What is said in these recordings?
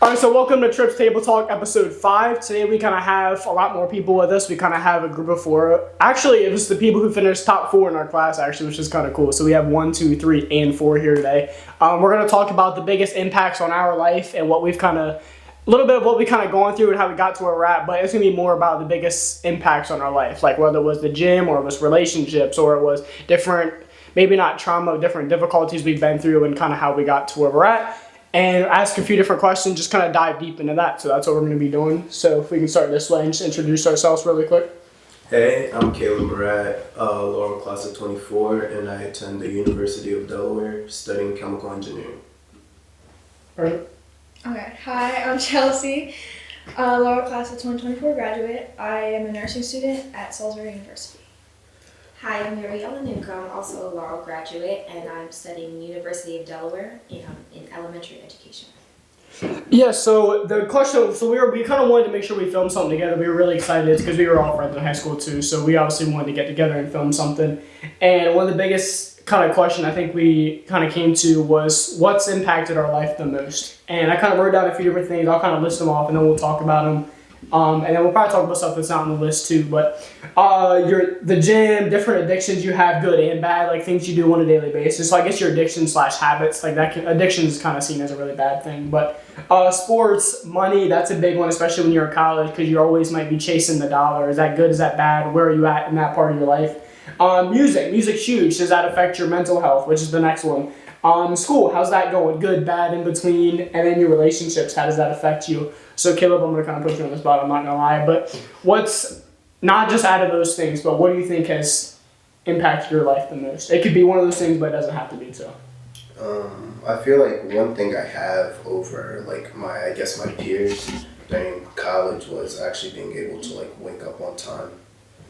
All right, so welcome to Trips Table Talk episode 5. Today we kind of have a lot more people with us. We kind of have a group of 4. Actually, it was the people who finished top 4 in our class, actually, which is kind of cool. So we have 1, 2, 3, and 4 here today. We're going to talk about the biggest impacts on our life and what we've kind of, a little bit of what we kind of gone through and how we got to where we're at, but it's going to be more about the biggest impacts on our life, like whether it was the gym or it was relationships or it was different, maybe not trauma, different difficulties we've been through and kind of how we got to where we're at. And ask a few different questions, just kind of dive deep into that. So that's what we're going to be doing. So if we can start this way and just introduce ourselves really quick. Hey, I'm Caleb Murat, Laurel class of 24, and I attend the University of Delaware studying chemical engineering. All right. Okay, hi, I'm Chelsea, Laurel class of 2024 graduate. I am a nursing student at Salisbury University. Hi, I'm Mariella Newcomb, also a Laurel graduate, and I'm studying University of Delaware in elementary education. Yeah, so the question, so we kind of wanted to make sure we filmed something together. We were really excited because we were all friends in high school too, so we obviously wanted to get together and film something. And one of the biggest kind of question I think we kind of came to was what's impacted our life the most? And I kind of wrote down a few different things. I'll kind of list them off and then we'll talk about them. And then we'll probably talk about stuff that's not on the list too, but the gym, different addictions you have, good and bad, like things you do on a daily basis. So I guess your addiction / habits, like that addiction is kind of seen as a really bad thing. But sports, money, that's a big one, especially when you're in college, because you always might be chasing the dollar. Is that good? Is that bad? Where are you at in that part of your life? Music's huge. Does that affect your mental health, which is the next one? School, how's that going? Good, bad, in between, and then your relationships, how does that affect you? So Caleb, I'm going to kind of put you on the spot, I'm not going to lie, but what's, not just out of those things, but what do you think has impacted your life the most? It could be one of those things, but it doesn't have to be so. I feel like one thing I have over like my peers during college was actually being able to like wake up on time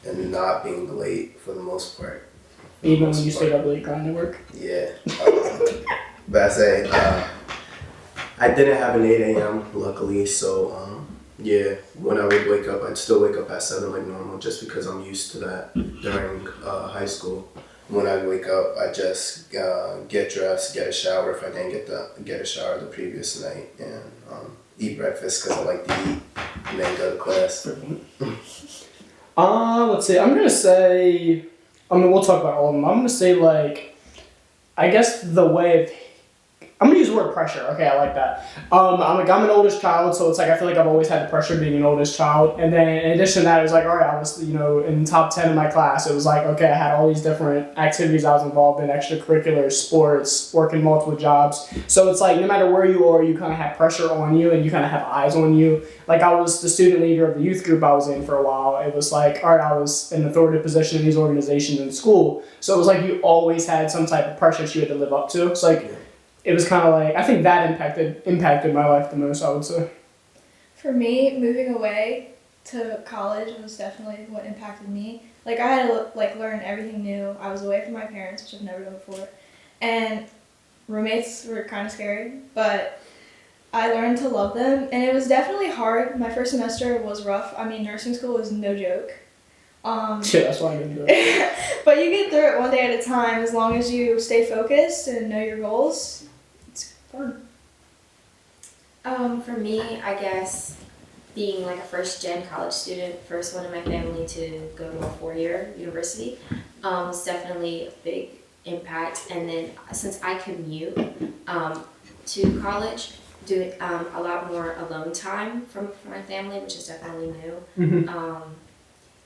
and not being late for the most part. Even when you stayed up late trying to work? Yeah. But I say, I didn't have an 8 a.m. luckily, so yeah, when I would wake up, I'd still wake up at 7 like normal just because I'm used to that during high school. When I wake up, I just get dressed, get a shower if I didn't get a shower the previous night, and eat breakfast because I like to eat, and then go to class. Let's see, I'm going to say, we'll talk about all of them. I'm going to say, like, I guess the way of, I'm going to use the word pressure. Okay, I like that. I'm an oldest child, so it's like I feel like I've always had the pressure of being an oldest child. And then in addition to that, it was like, all right, I was, in top 10 in my class. It was like, okay, I had all these different activities I was involved in, extracurriculars, sports, working multiple jobs. So it's like no matter where you are, you kind of have pressure on you and you kind of have eyes on you. Like I was the student leader of the youth group I was in for a while. It was like, all right, I was in an authoritative position in these organizations in school. So it was like you always had some type of pressure that you had to live up to. It's like, it was kind of like, I think that impacted my life the most, I would say. For me, moving away to college was definitely what impacted me. Like I had to learn everything new. I was away from my parents, which I've never done before. And roommates were kind of scary, but I learned to love them. And it was definitely hard. My first semester was rough. I mean, nursing school was no joke. Yeah, that's why I didn't do it. But you get through it one day at a time as long as you stay focused and know your goals. It's fun. For me, I guess being like a first-gen college student, first one in my family to go to a 4-year university, was definitely a big impact. And then since I commute to college, doing a lot more alone time from my family, which is definitely new. Mm-hmm.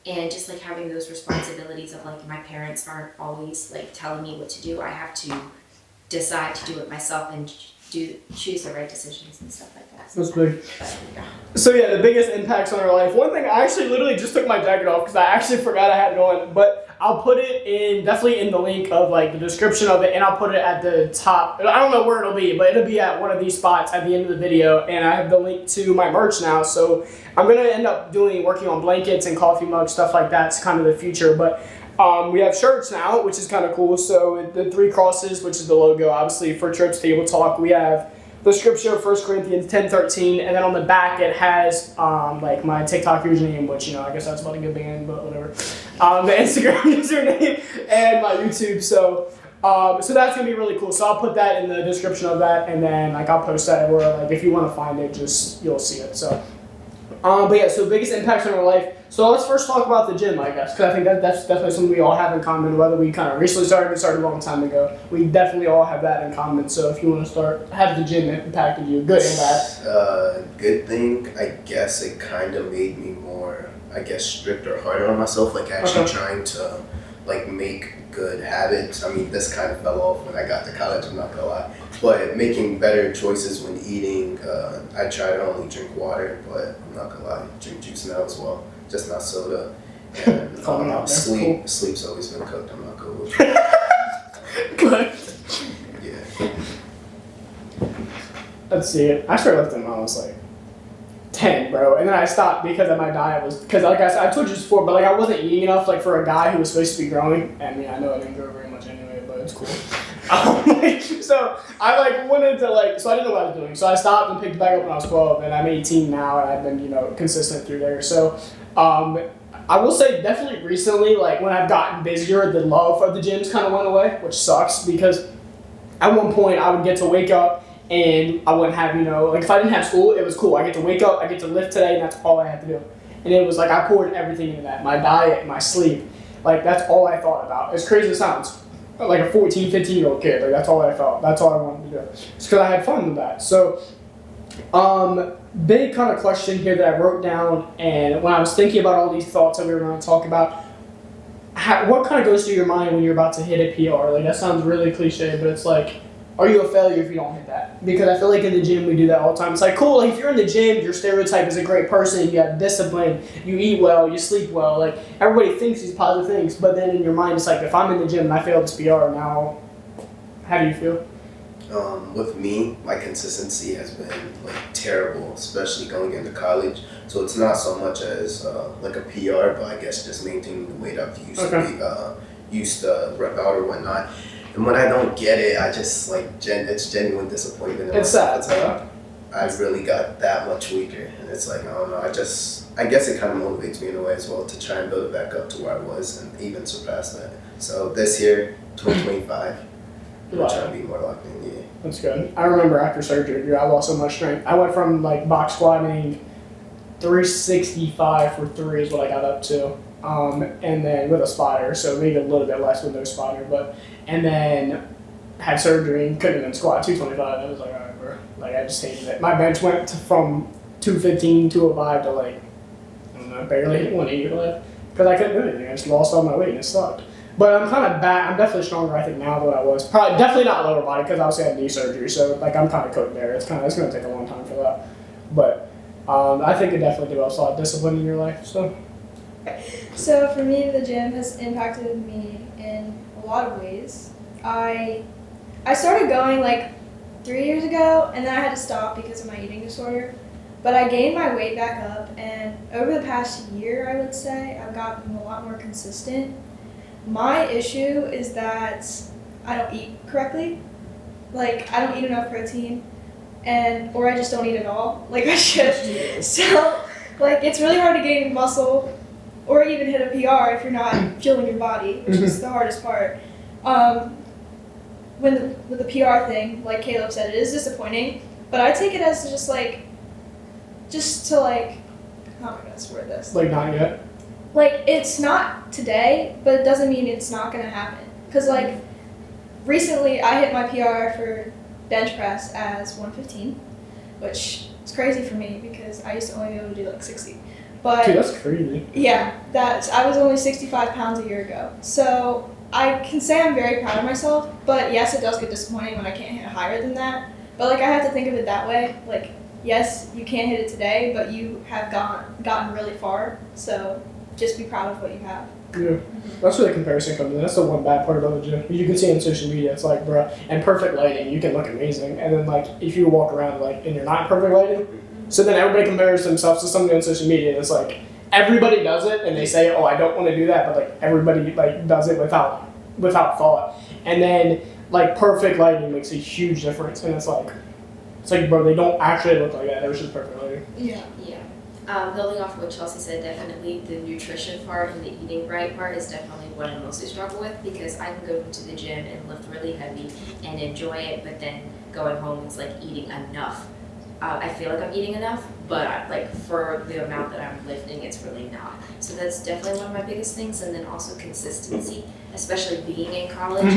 And just like having those responsibilities of like my parents aren't always like telling me what to do. I have to decide to do it myself and choose the right decisions and stuff like that. That's big. But, yeah. So yeah, the biggest impacts on our life. One thing, I actually literally just took my jacket off because I actually forgot I had it on. But I'll put it definitely in the link of like the description of it, and I'll put it at the top. I don't know where it'll be, but it'll be at one of these spots at the end of the video. And I have the link to my merch now. So I'm gonna end up working on blankets and coffee mugs, stuff like that. It's kind of the future, but. We have shirts now, which is kind of cool. So the 3 crosses, which is the logo, obviously, for Trips Table Talk. We have the scripture of 1 Corinthians 10:13, and then on the back it has like my TikTok username, which I guess that's about a good band, but whatever. The Instagram username and my YouTube. So So that's gonna be really cool. So I'll put that in the description of that, and then like I'll post that everywhere. Like if you want to find it, just you'll see it. So, but yeah, so biggest impacts on our life. So let's first talk about the gym, I guess, because I think that's definitely something we all have in common. Whether we kind of recently started a long time ago, we definitely all have that in common. So if you want to start, how did the gym impacted you? Good and bad. Good thing, I guess it kind of made me more, I guess, strict or harder on myself. Like actually trying to, like, make good habits. I mean, this kind of fell off when I got to college. I'm not gonna lie, but making better choices when eating. I try to only drink water, but I'm not gonna lie, drink juice now as well, just not soda. And sleep's always been cooked. I'm not good with it. Good. Yeah. Let's see. I started lifting when I was like 10, bro, and then I stopped because of my diet was because like I said, I told you this before, but like I wasn't eating enough like for a guy who was supposed to be growing. I mean, I know I didn't grow very much anyway, but it's cool. So I like wanted to like, so I didn't know what I was doing, so I stopped and picked it back up when I was 12, and I'm 18 now, and I've been consistent through there. So I will say definitely recently, like when I've gotten busier, the love for the gyms kind of went away, which sucks because at one point I would get to wake up and I wouldn't have, like if I didn't have school, it was cool. I get to wake up, I get to lift today, and that's all I had to do. And it was like I poured everything into that, my diet, my sleep. Like that's all I thought about. As crazy as it sounds, like a 14, 15-year-old kid, like that's all I felt. That's all I wanted to do. It's because I had fun with that. So, big kind of question here that I wrote down, and when I was thinking about all these thoughts that we were going to talk about, what kind of goes through your mind when you're about to hit a PR? Like that sounds really cliche, but it's like, are you a failure if you don't hit that? Because I feel like in the gym we do that all the time. It's like, cool, like if you're in the gym, your stereotype is a great person, you have discipline, you eat well, you sleep well, like everybody thinks these positive things, but then in your mind it's like, if I'm in the gym and I fail this PR, now how do you feel? With me, my consistency has been like terrible, especially going into college. So it's not so much as like a PR, but I guess just maintaining the weight I've used to rep out or whatnot. And when I don't get it, I just like it's genuine disappointment. It's sad. I really got that much weaker, and it's like I don't know. I guess it kind of motivates me in a way as well to try and build it back up to where I was and even surpass that. So this year, 2025, I'm trying to be more locked in. Yeah. That's good. I remember after surgery, I lost so much strength. I went from like box squatting 365 for 3 is what I got up to. And then with a spotter, so maybe a little bit less with no spotter, and then had surgery and couldn't even squat 225. I was like, all right, bro. Like I just hated it. My bench went from 215, 205 to like, I don't know, barely hit 185 because I couldn't do anything. I just lost all my weight and it sucked. But I'm kind of back. I'm definitely stronger, I think, now than I was. Probably definitely not lower body because obviously I had knee surgery, so like I'm kind of cooked there. It's going to take a long time for that. But I think it definitely develops a lot of discipline in your life. So for me, the gym has impacted me in a lot of ways. I started going like 3 years ago, and then I had to stop because of my eating disorder. But I gained my weight back up, and over the past year, I would say, I've gotten a lot more consistent. My issue is that I don't eat correctly. Like, I don't eat enough protein, or I just don't eat at all, like I should. So, like, it's really hard to gain muscle or even hit a PR if you're not fueling your body, which is the hardest part. With the PR thing, like Caleb said, it is disappointing, but I take it as how am I gonna word this? Like not yet? Like, it's not today, but it doesn't mean it's not gonna happen. Cause like, recently I hit my PR for bench press as 115, which is crazy for me because I used to only be able to do like 60. But dude, that's crazy. Yeah, I was only 65 pounds a year ago. So I can say I'm very proud of myself, but yes, it does get disappointing when I can't hit higher than that. But like I have to think of it that way. Like, yes, you can't hit it today, but you have gotten really far. So just be proud of what you have. Yeah, that's where the comparison comes in. That's the one bad part about the gym. You can see on social media, it's like, bro, and perfect lighting, you can look amazing. And then like, if you walk around like, and you're not in perfect lighting, so then everybody compares themselves to something on social media, and it's like, everybody does it, and they say, oh, I don't want to do that, but like, everybody like does it without thought. And then like, perfect lighting makes a huge difference, and it's like, bro, they don't actually look like that. It was just perfect lighting. Yeah. Building off of what Chelsea said, definitely the nutrition part and the eating right part is definitely what I mostly struggle with, because I can go to the gym and lift really heavy and enjoy it, but then going home it's like eating enough. I feel like I'm eating enough, but like for the amount that I'm lifting, it's really not. So that's definitely one of my biggest things, and then also consistency, especially being in college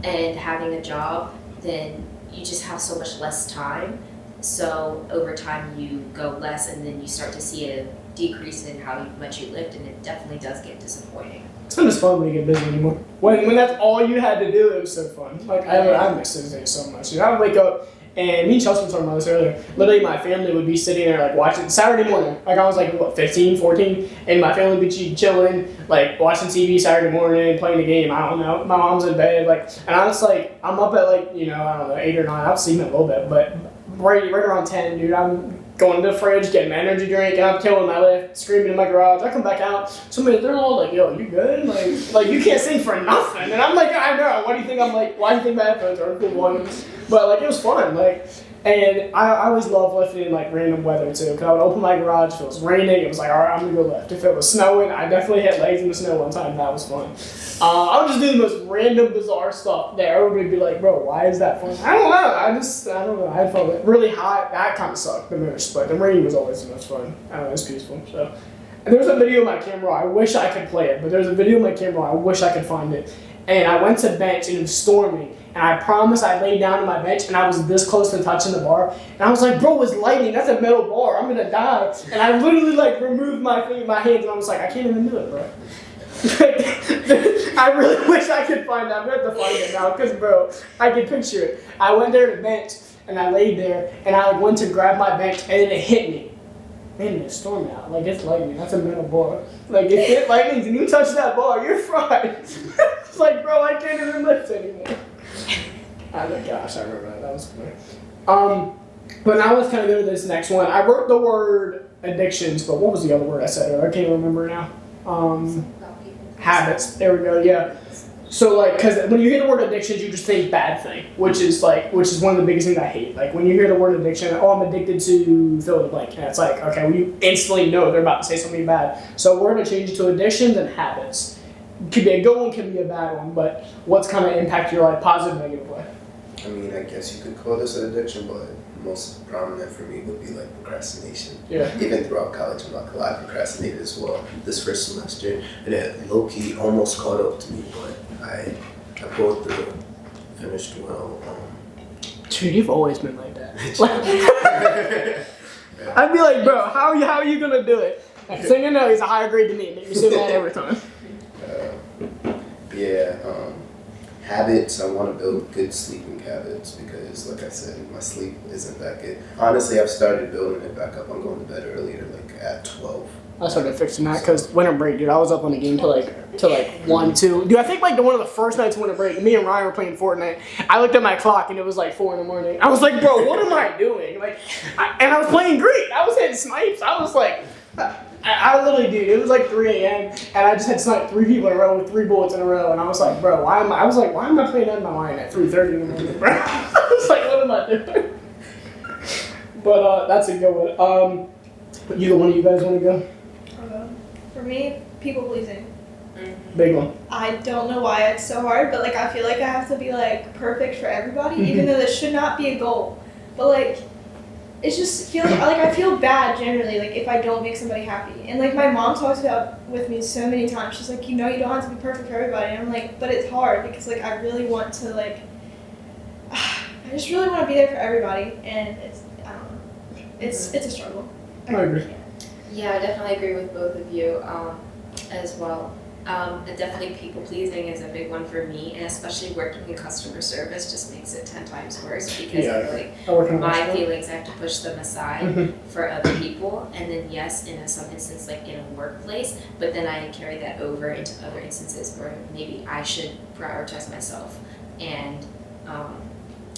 and having a job. Then you just have so much less time. So over time you go less, and then you start to see a decrease in how much you lift, and it definitely does get disappointing. It's not as fun when you get busy anymore. When that's all you had to do, it was so fun. Like I miss those days so much. I would wake up, and me and Chelsea were talking about this earlier. Literally, my family would be sitting there like watching Saturday morning. Like I was like what 15, 14, and my family would be chilling, like watching TV Saturday morning, playing the game. I don't know. My mom's in bed, like, and I was like, I'm up at like I don't know 8 or 9. I'll sleep a little bit, but right around 10, dude, I'm going to the fridge, getting an energy drink, and I'm killing my lift, screaming in my garage. I come back out, they're all like, yo, you good? Like you can't sing for nothing. And I'm like, I know. Why do you think my headphones are cool ones? But like, it was fun. Like, and I always love lifting in like random weather too. Cause I would open my garage, if it was raining, it was like, all right, I'm gonna go lift. If it was snowing, I definitely hit legs in the snow one time. That was fun. I would just do the most random, bizarre stuff that everybody would be like, bro, why is that fun? I don't know. I don't know. I had fun with it. Really hot, that kind of sucked the most, but the rain was always the most fun. I don't know, it was peaceful. So, and there's a video of my camera. I wish I could play it, but there's a video of my camera. I wish I could find it. And I went to bench, and it was storming. And I promise I laid down on my bench, and I was this close to touching the bar. And I was like, bro, it's lightning. That's a metal bar. I'm going to die. And I literally, like, removed my hands, and I was like, I can't even do it, bro. I really wish I could find that. I'm going to have to find it now because, bro, I can picture it. I went there to bench, and I laid there, and I like, went to grab my bench, and then it hit me. Man, it's storming out. Like, it's lightning. That's a metal bar. Like, if it lightnings and you touch that bar, you're fried. It's like, bro, I can't even lift anymore. Oh, gosh, I remember that. That was funny. But now let's kind of go to this next one. I wrote the word addictions, but what was the other word I said? I can't remember now. Habits. There we go. Yeah. So like, because when you hear the word addictions, you just think bad thing, which is one of the biggest things I hate. Like when you hear the word addiction, oh, I'm addicted to fill in the blank, and it's like, okay, well, you instantly know they're about to say something bad. So we're gonna change it to addictions and habits. Could be a good one, could be a bad one, but what's kind of impact your life, positive, negative way? I mean, I guess you could call this an addiction, but most prominent for me would be like procrastination. Yeah. Even throughout college, I'm not gonna lie, I procrastinated as well this first semester, and it low-key almost caught up to me, but I pulled through, finished well. Dude, you've always been like that. I'd be like, bro, how are you gonna do it? Singing no, he's a higher grade than me. Make me say that every time. Habits, I want to build good sleeping habits because, like I said, my sleep isn't that good. Honestly, I've started building it back up. I'm going to bed earlier, like at 12. I started fixing that because winter break, dude, I was up on the game till like 1, 2. Dude, I think like one of the first nights of winter break, me and Ryan were playing Fortnite. I looked at my clock and it was like 4 in the morning. I was like, bro, what am I doing? Like, and I was playing great. I was hitting snipes. I was like, I literally, dude, it was like 3 a.m. and I just had sniped 3 people in a row with 3 bullets in a row, and I was like, bro, why am I playing on my line at 3:30 in the morning, bro? I was like, what am I doing? But that's a good one. Either one of you guys want to go? For me, people pleasing. Big one. I don't know why it's so hard, but like I feel like I have to be like perfect for everybody, even though this should not be a goal. But like, it's just I feel bad generally, like if I don't make somebody happy. And like my mom talks about with me so many times, she's like, you know, you don't have to be perfect for everybody. And I'm like, but it's hard because like I really want to like, I just really want to be there for everybody, and I don't know, it's a struggle. I agree. Yeah, I definitely agree with both of you as well. And definitely people pleasing is a big one for me, and especially working in customer service just makes it 10 times worse because my feelings I have to push them aside for other people. And then yes, in some instance like in a workplace, but then I carry that over into other instances where maybe I should prioritize myself, and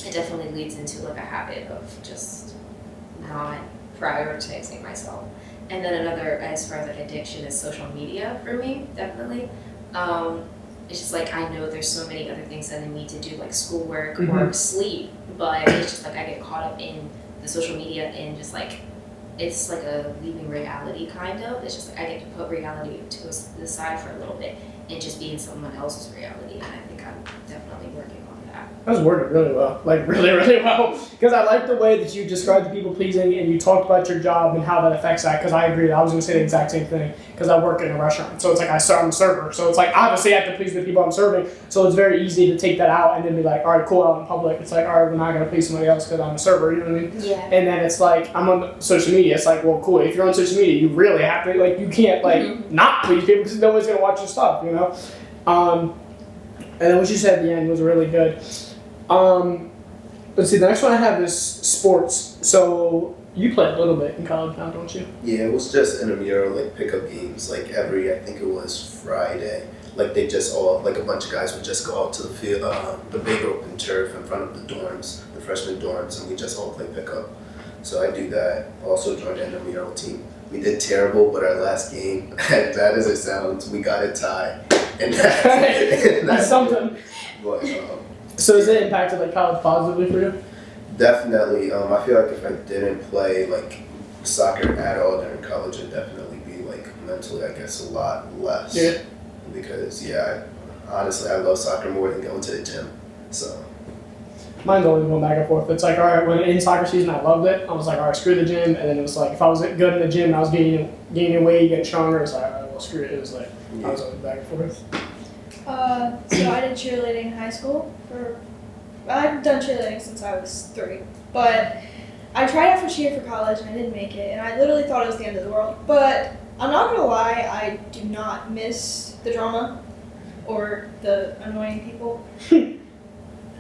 it definitely leads into like a habit of just not prioritizing myself. And then another, as far as like addiction, is social media for me, definitely. It's just like I know there's so many other things that I need to do, like schoolwork or sleep, but it's just like I get caught up in the social media and just like it's like a leaving reality kind of. It's just like I get to put reality to the side for a little bit and just be in someone else's reality. And I think I'm definitely working on that. That was worded really well, like really, really well. Because I like the way that you described the people pleasing and you talked about your job and how that affects that. Because I agree, I was going to say the exact same thing. Because I work in a restaurant, so it's like I'm a server, so it's like obviously I have to please the people I'm serving. So it's very easy to take that out and then be like, all right, cool, out in public. It's like, all right, we're not going to please somebody else because I'm a server. You know what I mean? Yeah. And then it's like I'm on social media. It's like, well, cool. If you're on social media, you really have to like you can't like not please people because nobody's going to watch your stuff. You know. And then what you said at the end was really good. Let's see, the next one I have is sports. So you played a little bit in college now, don't you? Yeah, it was just intramural, like pickup games, like every, I think it was Friday. Like they just all, like a bunch of guys would just go out to the field, the big open turf in front of the dorms, the freshman dorms, and we just all play pickup. So I do that. Also joined the intramural team. We did terrible, but our last game, as bad as it sounds, we got a tie. And That's something. But, So has it impacted like college positively for you? definitely. I feel like if I didn't play like soccer at all during college, it'd definitely be like mentally, I guess, a lot less. Yeah. Because honestly, I love soccer more than going to the gym. So. Mine's always going back and forth. It's like, all right, when in soccer season I loved it. I was like, all right, screw the gym. And then it was like, if I was good in the gym and I was gaining weight, getting stronger, it's like, all right, well, screw it. It was like, I was always back and forth. So I did cheerleading in high school I've done cheerleading since I was 3, but I tried out for cheer for college and I didn't make it, and I literally thought it was the end of the world. But I'm not gonna lie, I do not miss the drama or the annoying people.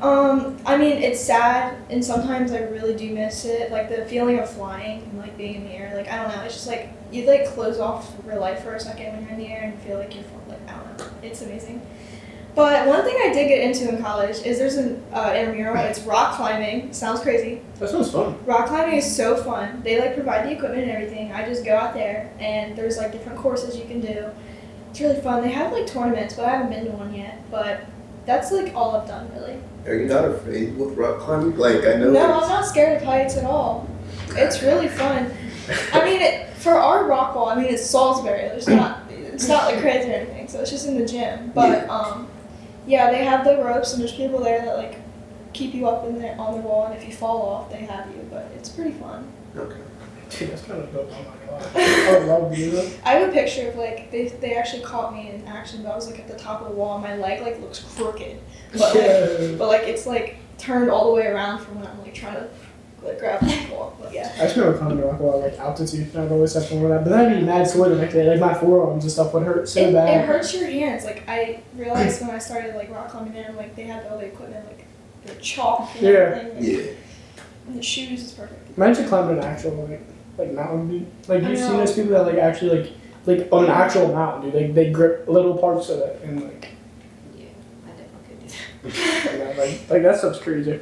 I mean, it's sad, and sometimes I really do miss it, like the feeling of flying and like being in the air. Like I don't know, it's just like you like close off your life for a second when you're in the air and feel like you're like I don't know, it's amazing. But one thing I did get into in college is there's an intramural. It's rock climbing. Sounds crazy. That sounds fun. Rock climbing is so fun. They like provide the equipment and everything. I just go out there and there's like different courses you can do. It's really fun. They have like tournaments, but I haven't been to one yet. But that's like all I've done really. Are you not afraid with rock climbing? Like I know. No, I'm not scared of heights at all. It's really fun. I mean, for our rock wall, I mean it's Salisbury. It's not like crazy or anything. So it's just in the gym. But yeah, they have the ropes and there's people there that like keep you up in there on the wall, and if you fall off, they have you. But it's pretty fun. Okay. Dude, that's kind of dope. Oh my god. I would love to do that. I have a picture of like they actually caught me in action, but I was like at the top of the wall and my leg like looks crooked, but like it's like turned all the way around from when I'm like trying to like grab the wall. But yeah. I just remember climbing the rock wall at like altitude. I've always had fun with that. But then I'd be mad sore the next day. Like my forearms and stuff would hurt so bad. It hurts your hands. Like I realized when I started like rock climbing there, like they had all the equipment, like the chalk and everything. Yeah. And the shoes is perfect. Imagine climbing an actual like mountain, dude. Like you've seen those people that like actually like on an actual mountain, dude. They grip little parts of it and like. Yeah, I definitely could do that. like that stuff's crazy.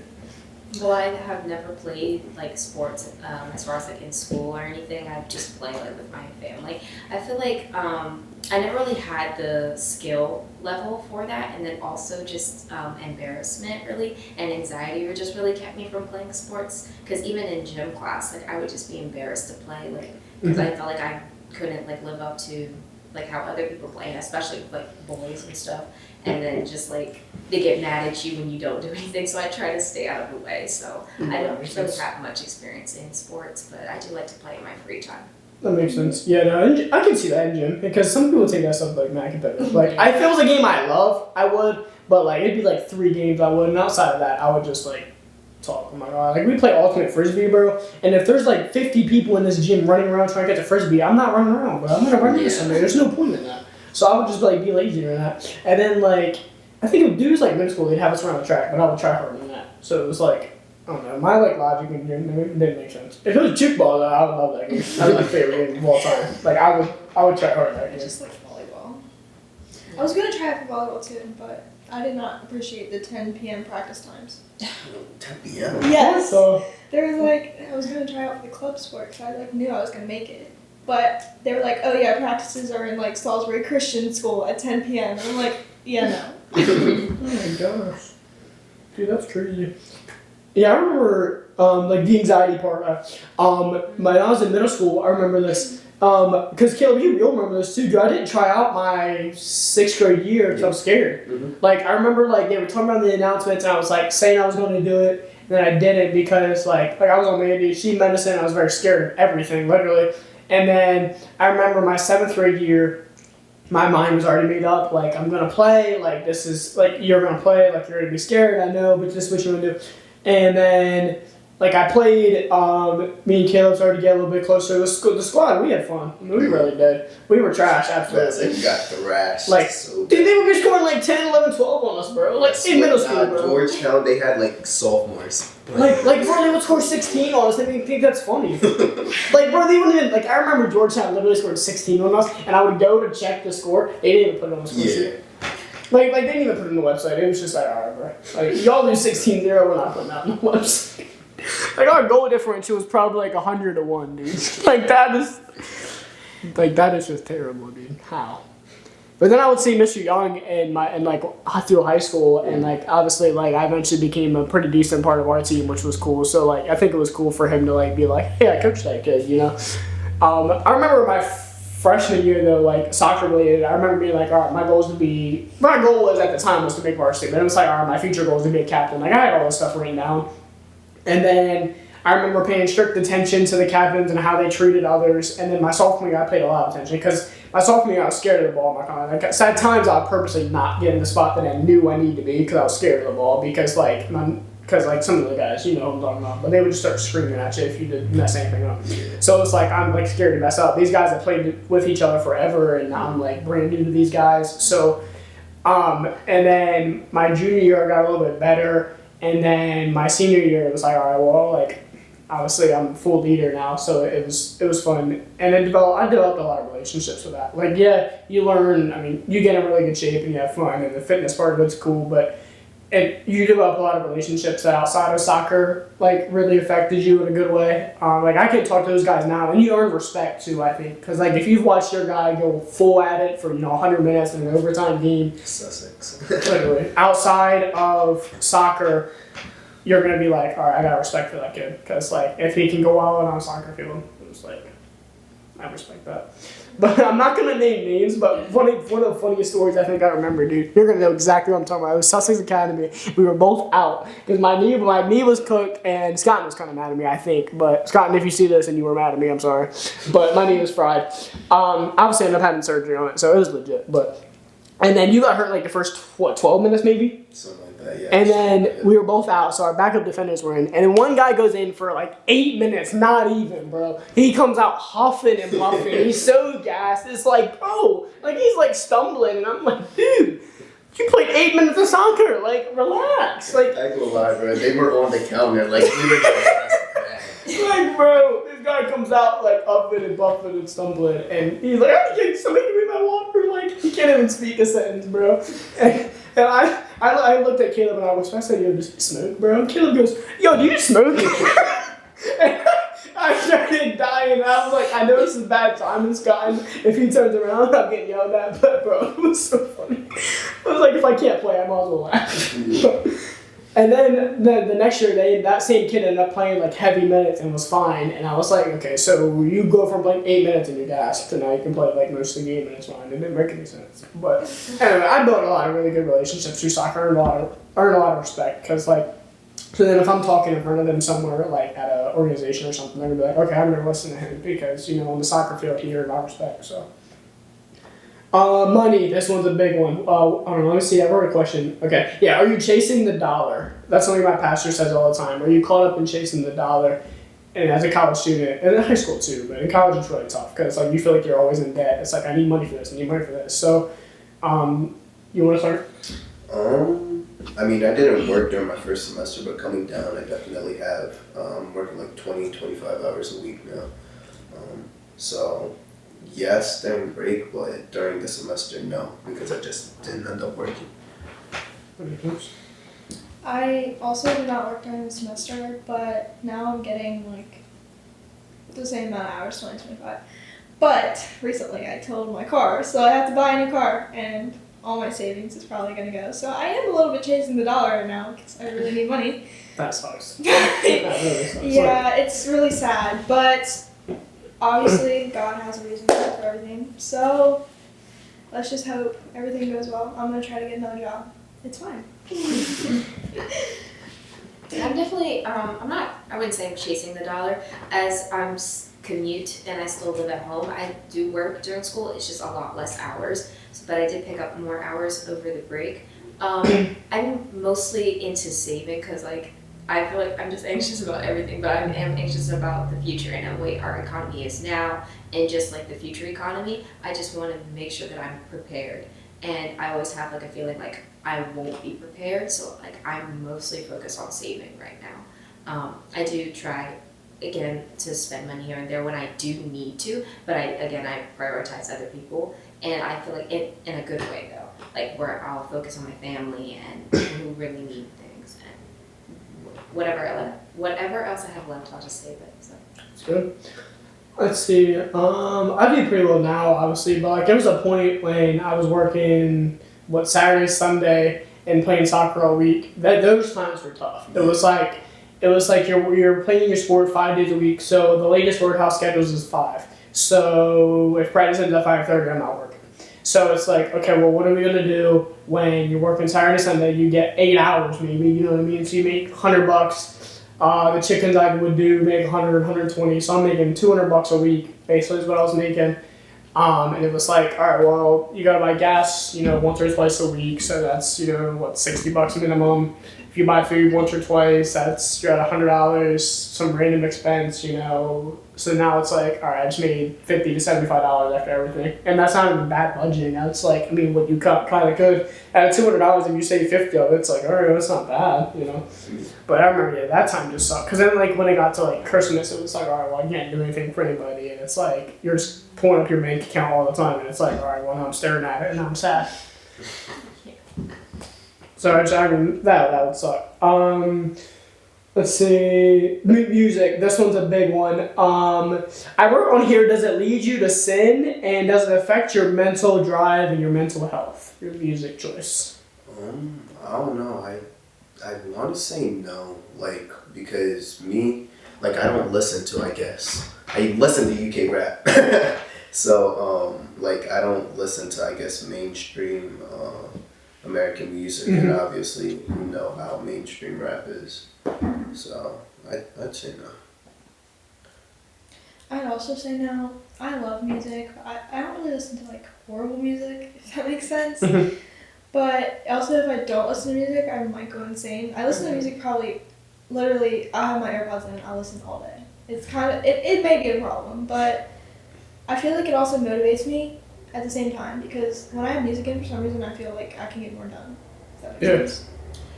Well, I have never played like sports as far as like in school or anything. I've just played like with my family. I feel like I never really had the skill level for that, and then also just embarrassment really and anxiety were just really kept me from playing sports. Because even in gym class, like I would just be embarrassed to play, like because I felt like I couldn't like live up to like how other people play, and especially with, like boys and stuff. And then just like they get mad at you when you don't do anything, so I try to stay out of the way. So I don't really have much experience in sports, but I do like to play in my free time. That makes sense. Yeah, no, I can see that in gym because some people take that stuff like mad competitive. Like, if it was a game I love, I would, but like it'd be like 3 games I would, and outside of that, I would just like talk. Oh my god, like we play ultimate frisbee, bro. And if there's like 50 people in this gym running around trying to catch a frisbee, I'm not running around, bro. I'm gonna run into somebody. There's no point in that. So I would just like be lazy or that. And then like I think if dudes like middle school, they'd have us around the track, but I would try harder than that. So it was like. I don't know, my like logic in gym didn't make sense. If it was kickball, though, I would love that game. That was my favorite game of all time. Like I would try hard at that game. Just like volleyball. I was gonna try it for volleyball too, but I did not appreciate the 10 p.m. practice times. 10 p.m. Yes. So There was like I was gonna try out for the club sport, so I like knew I was gonna make it. But they were like, oh yeah, practices are in like Salisbury Christian School at 10 p.m. And I'm like, yeah, no. oh my gosh, dude, that's crazy. Yeah, I remember like the anxiety part. When I was in middle school, I remember this. Because Caleb, you'll remember this too, dude. I didn't try out my 6th grade year because I was scared. Mm-hmm. Like, I remember, like, they were talking about the announcements, and I was, like, saying I was going to do it, and then I didn't because, like I was on the ADHD medicine, and I was very scared of everything, literally. And then I remember my 7th grade year, my mind was already made up, like, I'm going to play, like, this is, like, you're going to play, like, you're going to be scared, I know, but this is what you're going to do. And then, like, I played, me and Caleb started to get a little bit closer to the squad. We had fun. I mean, we really did. We were trash, absolutely. Like, you got thrashed. Like, so dude, they were scoring like 10, 11, 12 on us, bro. Like, in middle school, bro. Georgetown, they had, like, sophomores. Like, bro, they would score 16 on us. They didn't think that's funny. Like, bro, they wouldn't even, like, I remember Georgetown literally scored 16 on us, and I would go to check the score. They didn't even put it on the score sheet. Like, they didn't even put it on the website. It was just like, alright, bro. Like, y'all lose 16-0, we're not putting that on the website. Like, our goal differential was probably like 100 to 1, dude. Like, that is just terrible, dude. How? But then I would see Mr. Young through high school, and like obviously like I eventually became a pretty decent part of our team, which was cool. So like I think it was cool for him to like be like, hey, I coached that kid, you know. I remember my freshman year though, like soccer related, I remember being like, all right, my goal was at the time was to make varsity, but it was like, all right, my future goal is to be a captain. Like I had all this stuff written down. And then I remember paying strict attention to the captains and how they treated others. And then my sophomore year, I paid a lot of attention because my sophomore year, I was scared of the ball. Like at times, I would purposely not get in the spot that I knew I needed to be because I was scared of the ball. Because some of the guys, you know what I'm talking about, but they would just start screaming at you if you didn't mess anything up. So it's like I'm like scared to mess up. These guys have played with each other forever, and now I'm like brand new to these guys. So, and then my junior year, I got a little bit better. And then my senior year, it was like, all right, well, like, obviously I'm a full leader now, so it was fun. And I developed a lot of relationships with that. Like, yeah, you learn, I mean, you get in really good shape and you have fun, and the fitness part of it's cool, but you develop a lot of relationships that outside of soccer, like, really affected you in a good way. Like, I can talk to those guys now, and you earn respect, too, I think. Because, like, if you've watched your guy go full at it for, 100 minutes in an overtime game, Sussex. literally, outside of soccer, you're going to be like, all right, I got respect for that kid. Because, like, if he can go out on a soccer field, it's like, I respect that. But I'm not going to name names, but one of the funniest stories I think I remember, dude. You're going to know exactly what I'm talking about. It was Sussex Academy. We were both out because my knee was cooked, and Scott was kind of mad at me, I think. But Scott, if you see this and you were mad at me, I'm sorry. But my knee was fried. Obviously, I ended up having surgery on it, so it was legit. And then you got hurt like the first, 12 minutes maybe? Something like that, yeah. And then we were both out, so our backup defenders were in. And then one guy goes in for like 8 minutes, not even, bro. He comes out huffing and puffing. He's so gassed. It's like, bro, like he's like stumbling. And I'm like, dude, you played 8 minutes of soccer. Like, relax. Like, I go lie, bro. They were on the counter. Like, we were like, bro, this guy comes out like upping and buffing and stumbling, and he's like, somebody give me my water. Like, he can't even speak a sentence, bro. And I looked at Caleb and I said, yo, does he smoke, bro? And Caleb goes, yo, do you smoke? And I started dying. I was like, I know this is bad timing, Scott. And if he turns around, I'm getting yelled at. But, bro, it was so funny. I was like, if I can't play, I might as well laugh. And then the next year, that same kid ended up playing like heavy minutes and was fine. And I was like, okay, so you go from playing 8 minutes and you're gassed to now you can play like most of the game and it's fine. It didn't make any sense. But anyway, I built a lot of really good relationships through soccer. Earned a lot of respect because like, so then if I'm talking in front of them somewhere like at an organization or something, they're gonna be like, okay, I'm gonna listen to him because on the soccer field he earned my respect. So. Money. This one's a big one. I don't know. Let me see. I've already a question. Okay. Yeah. Are you chasing the dollar? That's something my pastor says all the time. Are you caught up in chasing the dollar? And as a college student, and in high school too, but in college it's really tough because like you feel like you're always in debt. It's like I need money for this. I need money for this. So, you want to start? I mean, I didn't work during my first semester, but coming down, I definitely have. Working like 20, 25 hours a week now. So. Yes, during break, but during the semester, no, because I just didn't end up working. I also did not work during the semester, but now I'm getting like the same amount of hours, 2025. But recently I totaled my car, so I have to buy a new car, and all my savings is probably going to go. So I am a little bit chasing the dollar right now because I really need money. That sucks. That really sucks. Yeah, it's really sad, but obviously God has a reason for everything. So let's just hope everything goes well. I'm gonna try to get another job. It's fine. I'm definitely, I wouldn't say I'm chasing the dollar, as I'm commute and I still live at home. I do work during school, it's just a lot less hours, but I did pick up more hours over the break. I'm mostly into saving because like, I feel like I'm just anxious about everything, but I am anxious about the future and the way our economy is now and just like the future economy. I just want to make sure that I'm prepared. And I always have like a feeling like I won't be prepared, so like I'm mostly focused on saving right now. I do try again to spend money here and there when I do need to, but I prioritize other people, and I feel like in a good way though, like where I'll focus on my family and who really need things, and whatever else I have left, I'll just save it. So. That's good. Let's see. I do pretty well now, obviously, but like there was a point when I was working Saturday, Sunday, and playing soccer all week. Those times were tough. It was like you're playing your sport 5 days a week. So the latest workout schedules is 5. So if practice ends at 5:30, I'm not working. So it's like, okay, well, what are we gonna do when you're working Saturday, Sunday? You get 8 hours, maybe. You know what I mean? So you make $100. The chickens I would do make 100, 120, so I'm making $200 a week, basically is what I was making. And it was like, all right, well, you gotta buy gas, once or twice a week, so that's, $60 minimum. If you buy food once or twice, you're at $100, some random expense, So now it's like, all right, I just made $50 to $75 after everything. And that's not even bad budgeting. Now it's like, what you kind of could. At $200, if you save 50 of it, it's like, all right, that's not bad, But I remember, that time just sucked. Because then, when it got to, Christmas, it was like, all right, well, I can't do anything for anybody. And it's like, you're just pulling up your bank account all the time. And it's like, all right, well, now I'm staring at it and I'm sad. So, that would suck. Let's see, music. This one's a big one. I wrote on here, does it lead you to sin? And does it affect your mental drive and your mental health? Your music choice. I don't know. I want to say no, because me, I don't listen to, I guess. I listen to UK rap. So, I don't listen to, I guess, mainstream American music. Mm-hmm. And obviously, you know how mainstream rap is. So, I'd say no. I'd also say no. I love music. I don't really listen to horrible music, if that makes sense. But also, if I don't listen to music, I might go insane. I listen to music probably, literally, I have my AirPods in, I listen all day. It's it may be a problem, but I feel like it also motivates me at the same time, because when I have music in, for some reason, I feel like I can get more done. If that makes sense.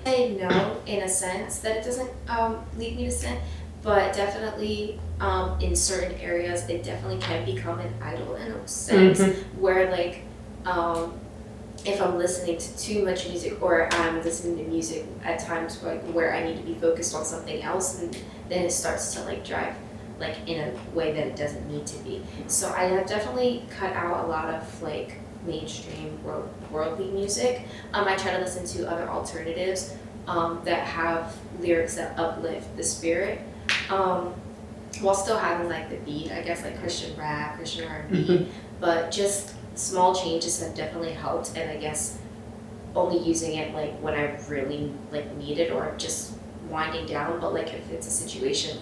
I know in a sense that it doesn't lead me to sin, but definitely in certain areas it definitely can become an idol in a sense, where if I'm listening to too much music, or I'm listening to music at times where I need to be focused on something else, and then it starts to drive in a way that it doesn't need to be. So I have definitely cut out a lot of mainstream worldly music. I try to listen to other alternatives that have lyrics that uplift the spirit, while still having the beat, I guess, Christian rap, Christian R&B, but just small changes have definitely helped, and I guess only using it when I really need it, or just winding down. But if it's a situation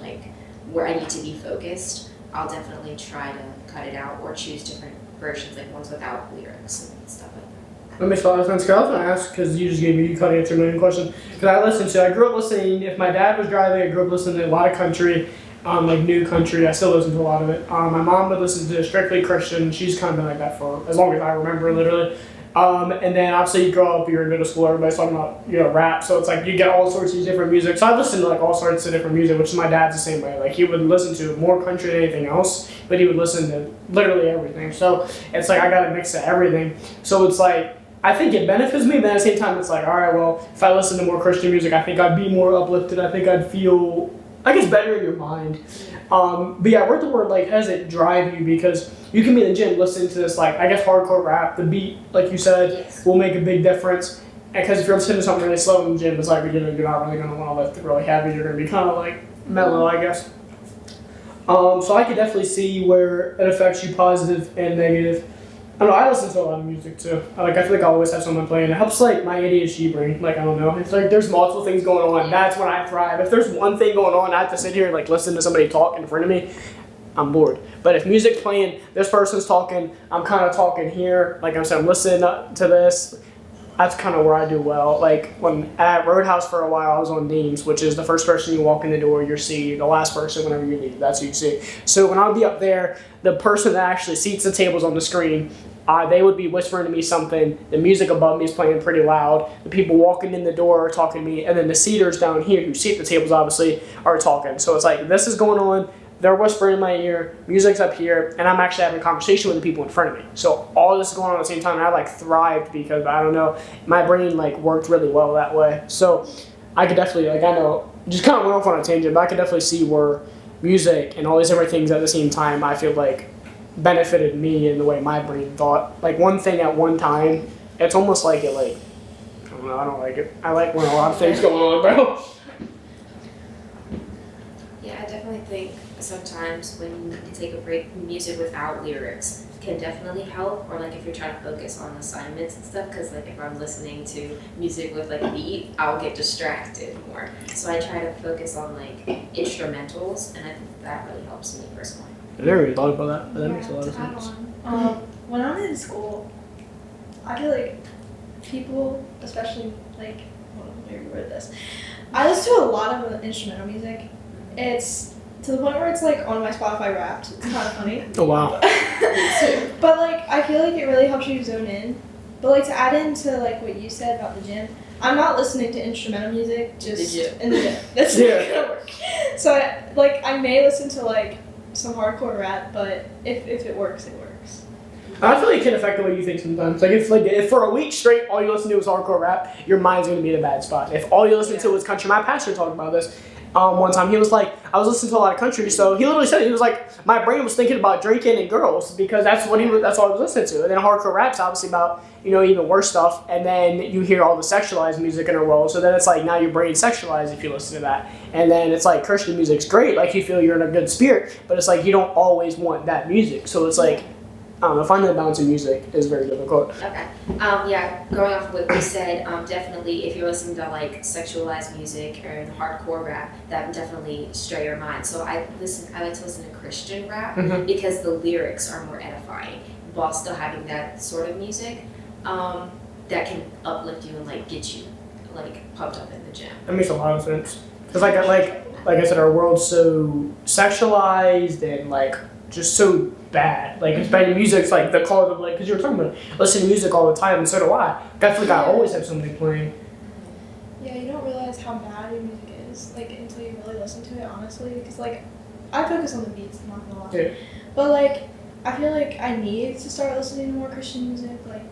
where I need to be focused, I'll definitely try to cut it out or choose different versions, ones without lyrics and stuff like that. That makes a lot of sense. Cause I was going to ask, because you just gave me, you kind of answered my own question. Because I grew up listening, if my dad was driving, I grew up listening to a lot of country, new country. I still listen to a lot of it. My mom would listen to strictly Christian. She's kind of been like that for as long as I remember, literally. And then obviously you grow up, you're in middle school, everybody's talking about, rap, so it's you get all sorts of different music. So I listen to all sorts of different music, which is my dad's the same way. He would listen to more country than anything else, but he would listen to literally everything. So it's I gotta mix of everything. So it's I think it benefits me, but at the same time it's all right, well, if I listen to more Christian music, I think I'd be more uplifted. I think I'd feel, better in your mind. But yeah, I wrote the word how does it drive you, because you can be in the gym listening to this I guess hardcore rap. The beat, like you said, Yes. will make a big difference. because if you're listening to something really slow in the gym, it's like you're not really going to want to lift it really heavy. You're going to be kind of like mellow, I guess. So I could definitely see where it affects you positive and negative. I don't know, I listen to a lot of music too. I feel like I always have someone playing. It helps like my ADHD brain. Like I don't know. It's like there's multiple things going on. That's when I thrive. If there's one thing going on, I have to sit here and like listen to somebody talk in front of me. I'm bored. But if music's playing, this person's talking, I'm kind of talking here. Like I said, I'm listening to this. That's kind of where I do well. Like when at Roadhouse for a while, I was on Dean's, which is the first person you walk in the door, you see. The last person whenever you leave, that's who you see. So when I would be up there, the person that actually seats the tables on the screen, they would be whispering to me something. The music above me is playing pretty loud. The people walking in the door are talking to me, and then the seaters down here who seat the tables obviously are talking. So it's like this is going on. They're whispering in my ear, music's up here, and I'm actually having a conversation with the people in front of me. So all this is going on at the same time, and I like thrived because I don't know, my brain like worked really well that way. So I could definitely I know just kind of went off on a tangent, but I could definitely see where music and all these different things at the same time I feel like benefited me in the way my brain thought. Like one thing at one time, it's almost like it like I don't know, I don't like it. I like when a lot of things going on, bro. Yeah, I definitely think sometimes when you need to take a break, music without lyrics can definitely help. Or like if you're trying to focus on assignments and stuff, because like if I'm listening to music with like a beat, I'll get distracted more. So I try to focus on like instrumentals, and I think that really helps me personally. I never even thought about that, but that makes a lot of to add sense. on, when I'm in school, I feel like people, especially like, well, maybe word this. I listen to a lot of instrumental music. It's to the point where it's like on my Spotify Wrapped. It's kind of funny. Oh wow. But like I feel like it really helps you zone in. But like to add into like what you said about the gym, I'm not listening to instrumental music just in the gym. That's not gonna work. So I may listen to like some hardcore rap, but if it works, it works. I feel like it can affect the way you think sometimes. If for a week straight all you listen to is hardcore rap, your mind's gonna be in a bad spot. If all you listen to is country, my pastor talked about this. One time he was like, I was listening to a lot of country, so he literally said it. He was like, my brain was thinking about drinking and girls because that's all I was listening to. And then hardcore rap's obviously about even worse stuff. And then you hear all the sexualized music in a row, so then it's like now your brain's sexualized if you listen to that. And then it's like Christian music's great, like you feel you're in a good spirit, but it's like you don't always want that music. So it's like I don't know, finding the balance in music is very difficult. Okay. Yeah, going off of what you said, definitely if you're listening to like sexualized music or hardcore rap, that would definitely stray your mind. So I like to listen to Christian rap because the lyrics are more edifying while still having that sort of music that can uplift you and like get you like pumped up in the gym. That makes a lot of sense. Because like I said, our world's so sexualized and like just so bad. Like it's bad music's like the cause of like because you were talking about listening to music all the time and so do I. I feel like I always have something playing. Yeah, you don't realize how bad your music is like until you really listen to it honestly. Because like I focus on the beats, I'm not gonna lie. Yeah. But like I feel like I need to start listening to more Christian music, like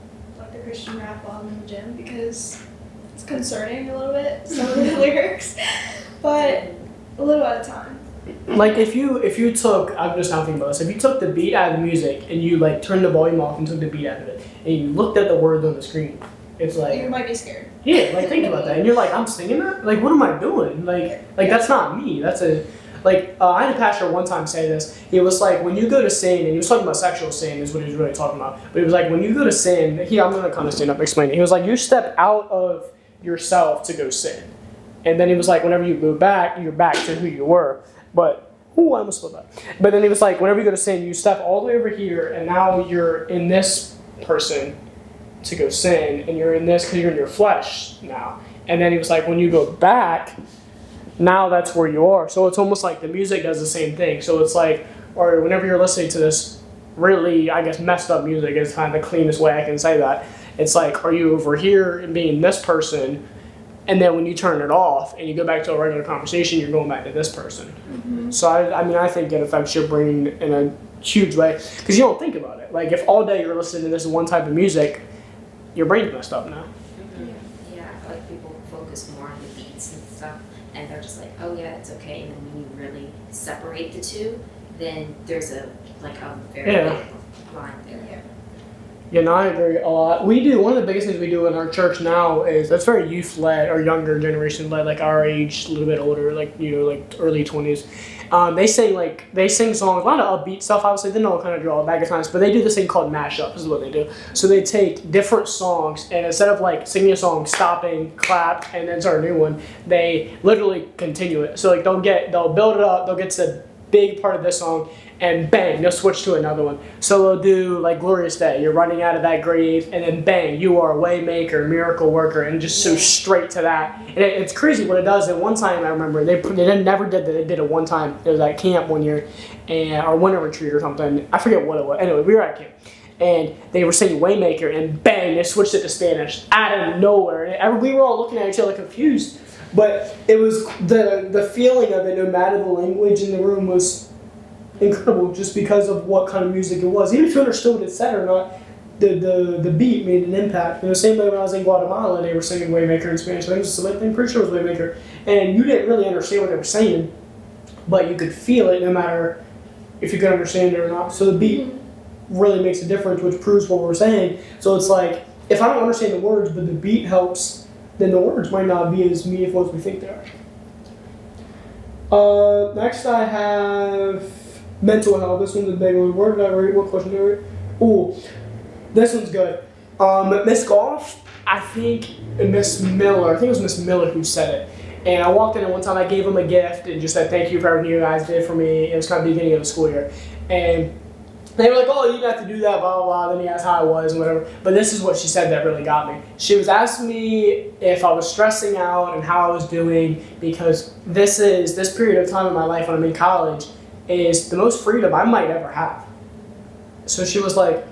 the Christian rap while I'm in the gym because it's concerning a little bit some of the lyrics, but a little at a time. Like if you took, I'm just now thinking about this, if you took the beat out of the music and you like turned the volume off and took the beat out of it and you looked at the words on the screen, it's like You might be scared. yeah, like think about that and you're like I'm singing that, like what am I doing, like that's not me, that's a like I had a pastor one time say this. He was like when you go to sin, and he was talking about sexual sin is what he was really talking about, but he was like when you go to sin, I'm gonna kind of stand up and explain it. He was like you step out of yourself to go sin, and then he was like whenever you go back, you're back to who you were. But, I almost spilled that. But then he was like, whenever you go to sin, you step all the way over here, and now you're in this person to go sin, and you're in this because you're in your flesh now. And then he was like, when you go back, now that's where you are. So it's almost like the music does the same thing. So it's like, or whenever you're listening to this really, I guess, messed up music is kind of the cleanest way I can say that. It's like, are you over here and being this person? And then when you turn it off and you go back to a regular conversation, you're going back to this person. Mm-hmm. So I think it affects your brain in a huge way because you don't think about it. Like if all day you're listening to this one type of music, your brain's messed up now. Mm-hmm. Yeah, I feel like people focus more on the beats and stuff, and they're just like, oh yeah, it's okay. And then when you really separate the two, then there's a very big line there. Yeah. Yeah, no, I agree a lot. We do one of the biggest things we do in our church now is that's very youth led or younger generation led, like our age, a little bit older, like like early 20s. They sing songs, a lot of upbeat stuff. Obviously, they know kind of draw back at times, but they do this thing called mashup. Is what they do. So they take different songs and instead of like singing a song, stopping, clap, and then start a new one, they literally continue it. So like they'll build it up, they'll get to the big part of this song, and bang, they'll switch to another one. So they'll do like Glorious Day, you're running out of that grave, and then bang, you are a way maker, miracle worker, and just so straight to that. And it's crazy what it does. And one time I remember they never did that. They did it one time. It was at camp one year, or winter retreat or something. I forget what it was. Anyway, we were at camp. And they were singing Waymaker, and bang, they switched it to Spanish out of nowhere. And we were all looking at each other confused. But it was the feeling of it, no matter the language in the room, was incredible just because of what kind of music it was. Even if you understood what it said or not, the beat made an impact. In the same way when I was in Guatemala, they were singing Waymaker in Spanish. I'm pretty sure it was Waymaker. And you didn't really understand what they were saying, but you could feel it no matter if you could understand it or not. So the beat really makes a difference, which proves what we're saying. So it's like, if I don't understand the words, but the beat helps, then the words might not be as meaningful as we think they are. Next I have mental health. This one's a big one. Where did I read? What question did I read? Ooh, this one's good. Miss Goff, I think Miss Miller who said it. And I walked in and one time I gave them a gift and just said thank you for everything you guys did for me. It was kind of the beginning of the school year. And they were like, oh, you didn't have to do that, blah, blah, blah. Then he asked how I was and whatever. But this is what she said that really got me. She was asking me if I was stressing out and how I was doing, because this period of time in my life when I'm in college is the most freedom I might ever have. So she was like,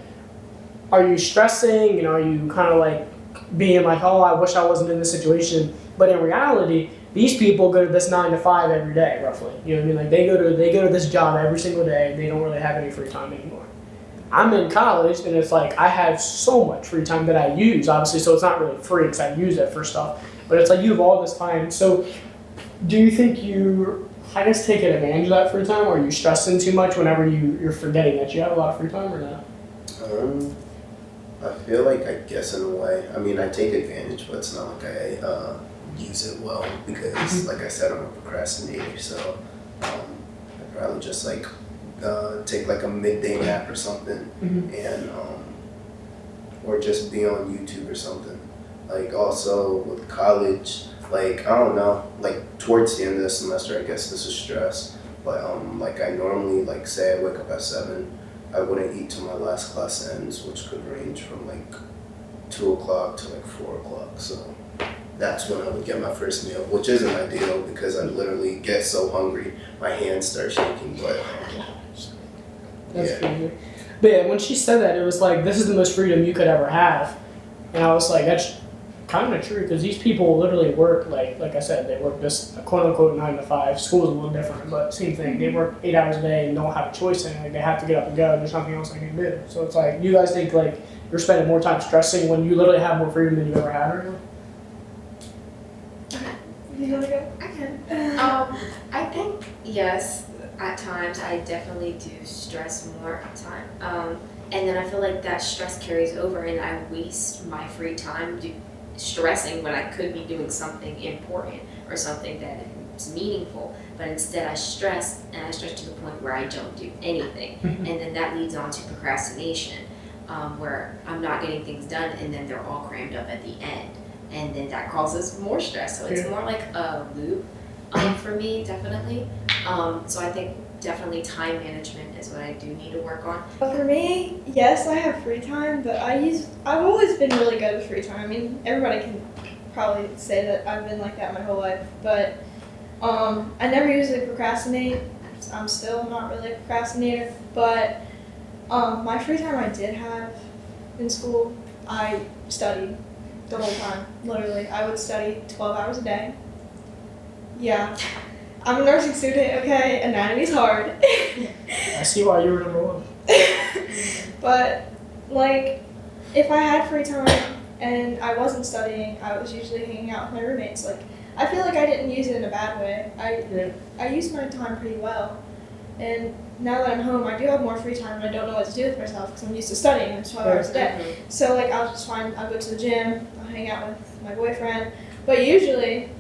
are you stressing? Are you kind of like being like, oh, I wish I wasn't in this situation. But in reality, these people go to this 9 to 5 every day, roughly. You know what I mean? Like they go to this job every single day. They don't really have any free time anymore. I'm in college, and it's like I have so much free time that I use, obviously. So it's not really free because I use it for stuff. But it's like you have all this time. So do you think you, I guess, taking advantage of that free time, or are you stressing too much whenever you're forgetting that you have a lot of free time, or not? I feel like I guess in a way. I mean, I take advantage, but it's not like I use it well because, like I said, I'm a procrastinator. So I probably just like take like a midday nap or something, and or just be on YouTube or something. Like also with college, like I don't know, like towards the end of the semester, I guess this is stress. But like I normally like say I wake up at 7. I wouldn't eat till my last class ends, which could range from like 2 o'clock to like 4 o'clock. So that's when I would get my first meal, which isn't ideal because I literally get so hungry, my hands start shaking. But That's crazy. But yeah, when she said that, it was like, this is the most freedom you could ever have. And I was like, that's kind of true, because these people literally work, like I said, they work this quote-unquote 9 to 5. School's a little different, but same thing. They work 8 hours a day and don't have a choice in it. Like, they have to get up and go. There's nothing else they can do. So it's like, you guys think like you're spending more time stressing when you literally have more freedom than you ever had right now? You want to go? I can. I think yes. At times, I definitely do stress more at times, and then I feel like that stress carries over, and I waste my free time stressing when I could be doing something important or something that is meaningful. But instead, I stress, and I stress to the point where I don't do anything, and then that leads on to procrastination, where I'm not getting things done, and then they're all crammed up at the end, and then that causes more stress. So it's more like a loop. For me, definitely. So I think definitely time management is what I do need to work on. But for me, yes, I have free time, but I've always been really good with free time. I mean, everybody can probably say that I've been like that my whole life, but I never usually procrastinate. I'm still not really a procrastinator, but my free time I did have in school, I studied the whole time, literally. I would study 12 hours a day. Yeah. I'm a nursing student, okay? Anatomy's hard. I see why you were number 1. But, like, if I had free time and I wasn't studying, I was usually hanging out with my roommates. Like, I feel like I didn't use it in a bad way. I used my time pretty well. And now that I'm home, I do have more free time and I don't know what to do with myself because I'm used to studying 12 hours a day. So like I'll go to the gym, I'll hang out with my boyfriend, but usually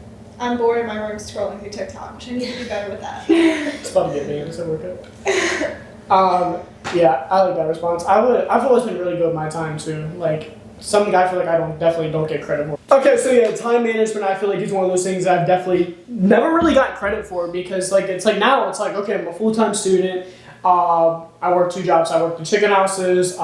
I'm bored in my room scrolling through TikTok, which I need to do better with that. It's fun to get me into workout. Yeah, I like that response. I've always been really good with my time too. Like something I feel like I definitely don't get credit for. Okay, so yeah, time management I feel like is one of those things that I've definitely never really got credit for because like it's like now it's like okay, I'm a full-time student. I work 2 jobs. I work the chicken houses,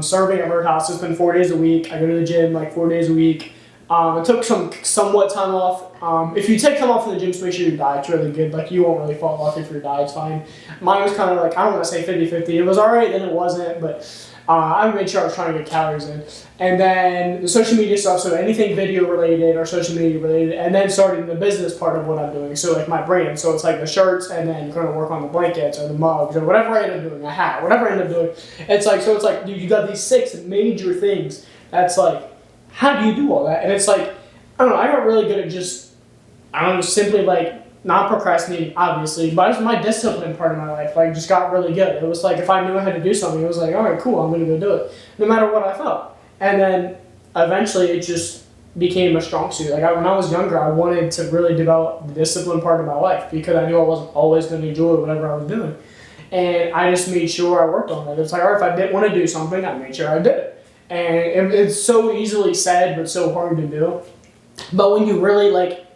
serving at work houses, spend 4 days a week. I go to the gym like 4 days a week. I took somewhat time off. If you take time off from the gym, just make sure your diet's really good. Like you won't really fall off if your diet's fine. Mine was kind of like, I don't want to say 50-50. It was alright, then it wasn't, but I made sure I was trying to get calories in. And then the social media stuff, so anything video related or social media related, and then starting the business part of what I'm doing. So like my brand, so it's like the shirts and then going to work on the blankets or the mugs or whatever I end up doing, a hat, whatever I end up doing. It's like, dude, you got these 6 major things. That's like, how do you do all that? And it's like, I don't know, I got really good at just, I don't know, simply like not procrastinating, obviously, but it's my discipline part of my life. Like, just got really good. It was like, if I knew I had to do something, it was like, all right, cool, I'm going to go do it, no matter what I felt. And then eventually it just became a strong suit. Like, when I was younger, I wanted to really develop the discipline part of my life because I knew I wasn't always going to enjoy whatever I was doing. And I just made sure I worked on it. It's like, all right, if I didn't want to do something, I made sure I did it. And it's so easily said, but so hard to do. But when you really like,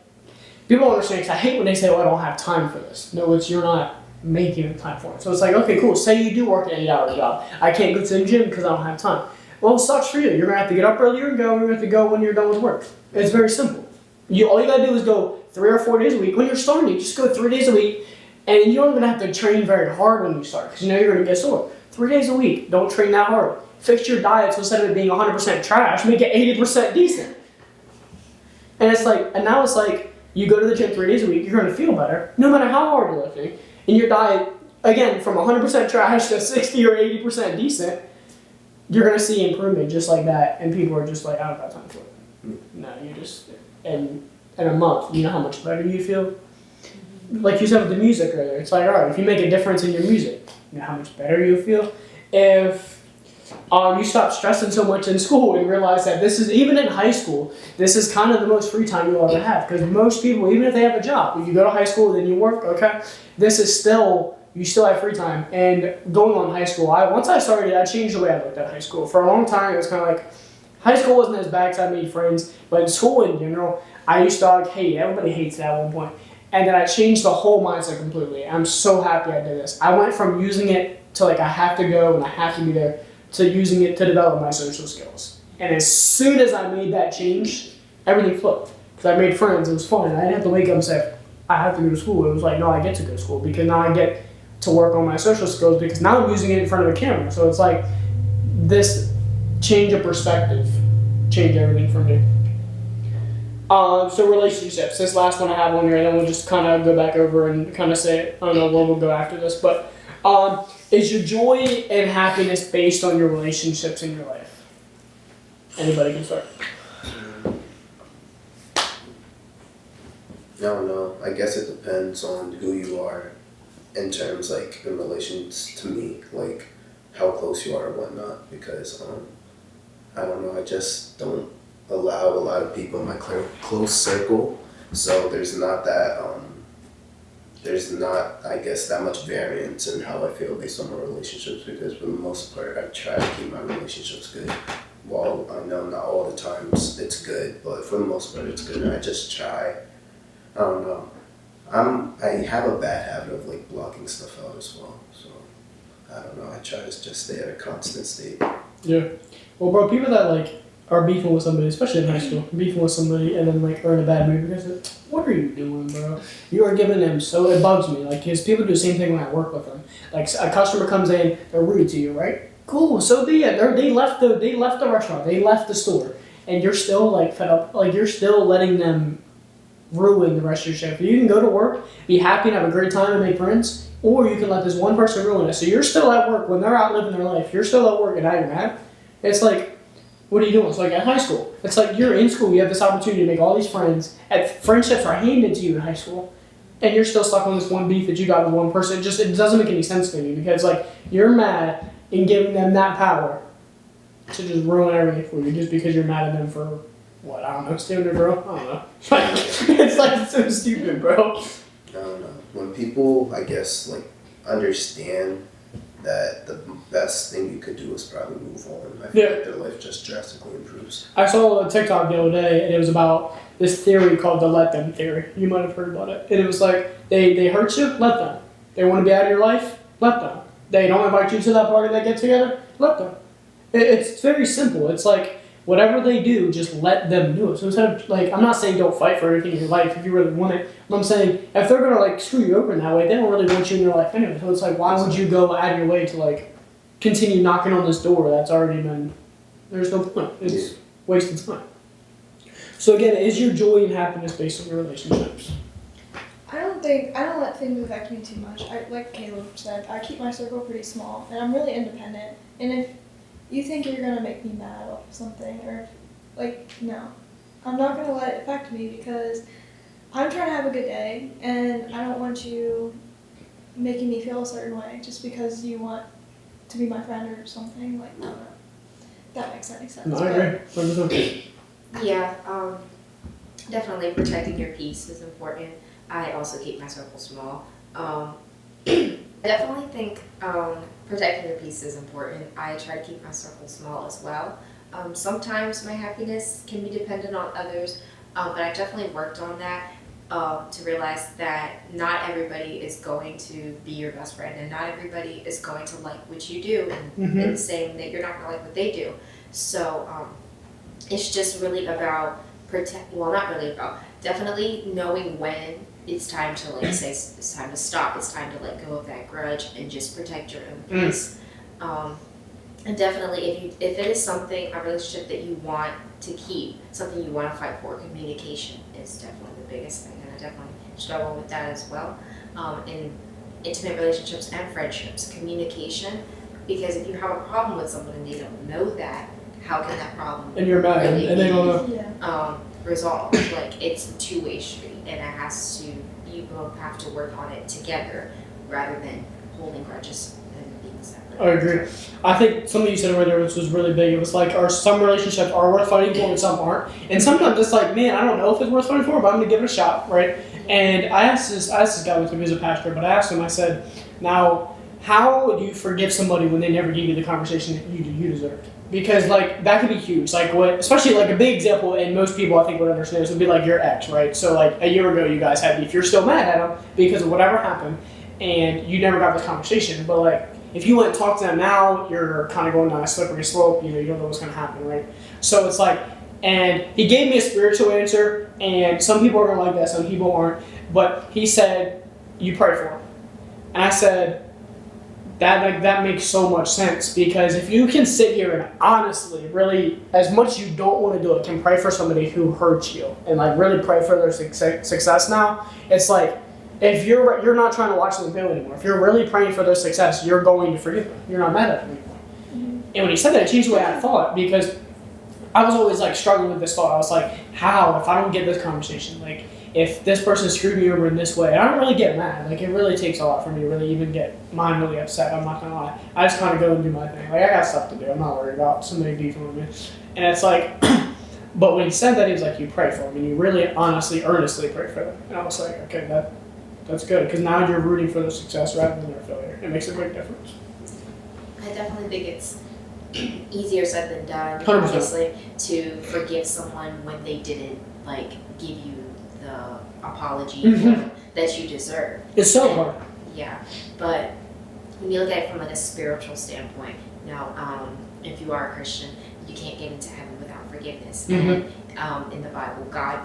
people don't understand, because I hate when they say, oh, I don't have time for this. No, it's you're not making the time for it. So it's like, okay, cool. Say you do work an 8-hour job. I can't go to the gym because I don't have time. Well, it sucks for you. You're going to have to get up earlier and go. You're going to have to go when you're done with work. It's very simple. All you got to do is go 3 or 4 days a week. When you're starting, you just go 3 days a week. And you don't even have to train very hard when you start because you know you're going to get sore. 3 days a week. Don't train that hard. Fix your diet so instead of it being 100% trash, make it 80% decent. And it's like, and now it's like, you go to the gym 3 days a week, you're going to feel better, no matter how hard you're lifting. And your diet, again, from 100% trash to 60 or 80% decent, you're going to see improvement just like that. And people are just like, I don't have time for it. No, you just, and in a month, you know how much better you feel? Like you said with the music earlier, it's like, all right, if you make a difference in your music, you know how much better you feel? If you stop stressing so much in school and realize that this is, even in high school, this is kind of the most free time you'll ever have. Because most people, even if they have a job, when you go to high school, then you work, okay? This is still, you still have free time. And going on high school, once I started, I changed the way I looked at high school. For a long time, it was kind of like, high school wasn't as bad because I made friends, but in school in general, I used to like, hey, everybody hates it at one point. And then I changed the whole mindset completely. I'm so happy I did this. I went from using it to like, I have to go and I have to be there, to using it to develop my social skills. And as soon as I made that change, everything flipped. Because I made friends, it was fun. I didn't have to wake up and say, I have to go to school. It was like, no, I get to go to school because now I get to work on my social skills because now I'm using it in front of a camera. So it's like this change of perspective changed everything for me. So relationships, this last one I have on here, and then we'll just kind of go back over and kind of say, I don't know where we'll go after this, but is your joy and happiness based on your relationships in your life? Anybody can start. I don't know. I guess it depends on who you are in terms, like, in relations to me, like, how close you are or whatnot, because, I don't know, I just don't allow a lot of people in my close circle, so there's not that, I guess, that much variance in how I feel based on my relationships, because for the most part, I try to keep my relationships good. Well, I know not all the times it's good, but for the most part it's good, and I just try. I don't know. I have a bad habit of like blocking stuff out as well, so I don't know. I try to just stay at a constant state. Yeah. Well, bro, people that like are beefing with somebody, especially in high school, beefing with somebody and then like are in a bad mood because of, what are you doing, bro? You are giving them so, it bugs me. Like, because people do the same thing when I work with them. Like, a customer comes in, they're rude to you, right? Cool, so be it. They left the restaurant, they left the store, and you're still like fed up. Like, you're still letting them ruin the rest of your shift. You can go to work, be happy, and have a great time, and make friends, or you can let this one person ruin it. So you're still at work when they're out living their life. You're still at work, and now you're mad. It's like, what are you doing? It's like at high school. It's like you're in school. You have this opportunity to make all these friends. And friendships are handed to you in high school. and you're still stuck on this one beef that you got with one person. It doesn't make any sense to me because like you're mad and giving them that power to just ruin everything for you just because you're mad at them for what, I don't know, stealing a girl? I don't know. It's like so stupid, bro. I don't know. When people, I guess, like understand that the best thing you could do is probably move on, I feel like their life just drastically improves. I saw a TikTok the other day, and it was about this theory called the let them theory. You might have heard about it. And it was like, they hurt you, let them. They want to be out of your life, let them. They don't invite you to that party they get together, let them. It's very simple. It's like, whatever they do, just let them do it. So instead of, like, I'm not saying don't fight for everything in your life if you really want it. But I'm saying, if they're going to, like, screw you over in that way, they don't really want you in your life anyway. So it's like, why would you go out of your way to, like, continue knocking on this door that's already been, there's no point. It's wasted time. So again, is your joy and happiness based on your relationships? I don't let things affect me too much. Like Caleb said, I keep my circle pretty small, and I'm really independent. And if you think you're gonna make me mad about something, or like, no, I'm not gonna let it affect me because I'm trying to have a good day, and I don't want you making me feel a certain way just because you want to be my friend or something. Like, no. That makes any sense. No, I agree. 100%. Yeah, definitely protecting your peace is important. I also keep my circle small. I definitely think protecting your peace is important. I try to keep my circle small as well. Sometimes my happiness can be dependent on others, but I've definitely worked on that to realize that not everybody is going to be your best friend, and not everybody is going to like what you do, and saying that you're not going to like what they do. So it's just really about definitely knowing when it's time to like say it's time to stop, it's time to let go of that grudge and just protect your own peace. And definitely if it is a relationship that you want to keep, something you want to fight for, communication is definitely the biggest thing, and I definitely struggle with that as well. In intimate relationships and friendships, communication, because if you have a problem with someone and they don't know that, how can that problem And you're mad, really and they don't know. resolved? Like, it's a two-way street, and you both have to work on it together rather than holding grudges and being separate. I agree. I think something you said earlier, which was really big, it was like, some relationships are worth fighting for and some aren't. And sometimes it's like, man, I don't know if it's worth fighting for, but I'm going to give it a shot, right? And I asked this guy with me who's a pastor, but I asked him, I said, now, how do you forgive somebody when they never gave you the conversation that you deserved? Because, like, that could be huge. Like, especially, like, a big example, and most people, I think, would understand this, would be, like, your ex, right? So, like, a year ago, you guys had beef. You're still mad at him because of whatever happened, and you never got this conversation. But, like, if you went and talked to them now, you're kind of going down a slippery slope. You don't know what's going to happen, right? So, it's like, and he gave me a spiritual answer, and some people are going to like that, some people aren't. But he said, you pray for him. And I said, that makes so much sense, because if you can sit here and honestly, really, as much as you don't want to do it, can pray for somebody who hurts you and like really pray for their success now, it's like, if you're not trying to watch them fail anymore, if you're really praying for their success, you're going to forgive them. You're not mad at them anymore. And when he said that, it changed the way I thought, because I was always like struggling with this thought. I was like, how, if I don't get this conversation, like, if this person screwed me over in this way, and I don't really get mad. Like, it really takes a lot for me to really even get mine really upset. I'm not gonna lie. I just kind of go and do my thing. Like, I got stuff to do. I'm not worried about somebody beefing with me. And it's like, but when he said that, he was like, you pray for them, and you really, honestly, earnestly pray for them. And I was like, okay, that's good, because now you're rooting for their success rather than their failure. It makes a big difference. I definitely think it's easier said than done, 100%. obviously, to forgive someone when they didn't like give you the apology that you deserve. It's so hard. Yeah, but when you look at it from like a spiritual standpoint, if you are a Christian, you can't get into heaven without forgiveness. And in the Bible, God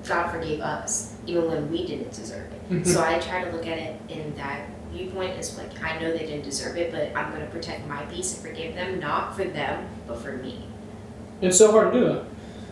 forgave us even when we didn't deserve it. So I try to look at it in that viewpoint as like, I know they didn't deserve it, but I'm going to protect my peace and forgive them, not for them, but for me. It's so hard to do that.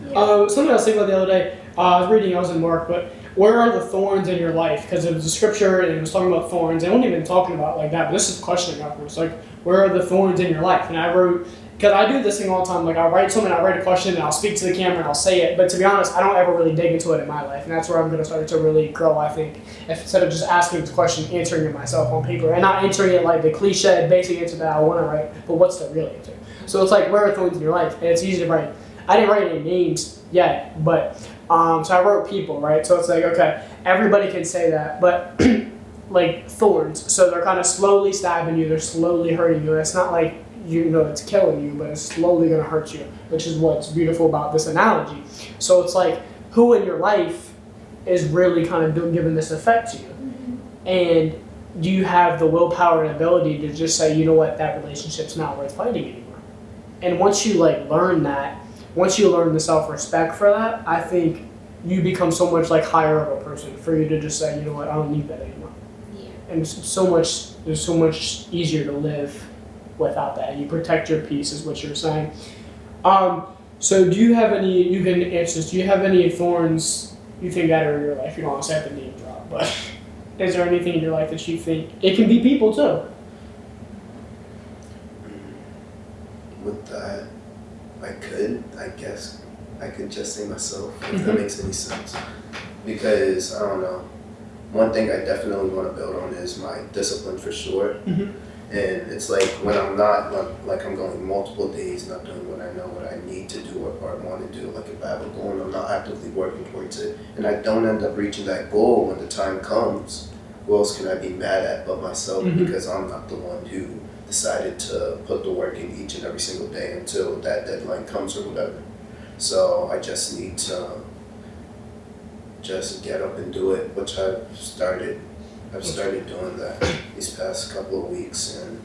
Yeah. Something I was thinking about the other day, I was reading, I was in Mark, but where are the thorns in your life? Because it was a scripture and it was talking about thorns. They weren't even talking about like that, but this is the question I got for us. Like, where are the thorns in your life? And I wrote, because I do this thing all the time. Like I write something, I write a question, and I'll speak to the camera and I'll say it. But to be honest, I don't ever really dig into it in my life, and that's where I'm going to start to really grow. I think if, instead of just asking this question, answering it myself on paper, and not answering it like the cliche, basic answer that I want to write, but what's the real answer? So it's like where are thorns in your life, and it's easy to write. I didn't write any names yet, but so I wrote people, right? So it's like okay, everybody can say that, but like thorns, so they're kind of slowly stabbing you, they're slowly hurting you. It's not like you know it's killing you, but it's slowly going to hurt you, which is what's beautiful about this analogy. So it's like who in your life is really kind of giving this effect to you, and do you have the willpower and ability to just say, you know what, that relationship's not worth fighting anymore? And once you like learn that, once you learn the self-respect for that, I think you become so much like higher of a person for you to just say, you know what, I don't need that anymore. Yeah. And it's so much easier to live without that. You protect your peace is what you're saying. So do you have any, you can answer this, do you have any thorns you think that are in your life? You don't want to have to name drop, but is there anything in your life that you think, it can be people too? With that, I guess, I could just say myself, if that makes any sense. Because, I don't know, one thing I definitely want to build on is my discipline for sure. And it's like when I'm not, like I'm going multiple days not doing what I know what I need to do or want to do, like if I have a goal and I'm not actively working towards it, and I don't end up reaching that goal when the time comes, who else can I be mad at but myself because I'm not the one who decided to put the work in each and every single day until that deadline comes or whatever. So I just need to just get up and do it, which I've started doing that these past couple of weeks, and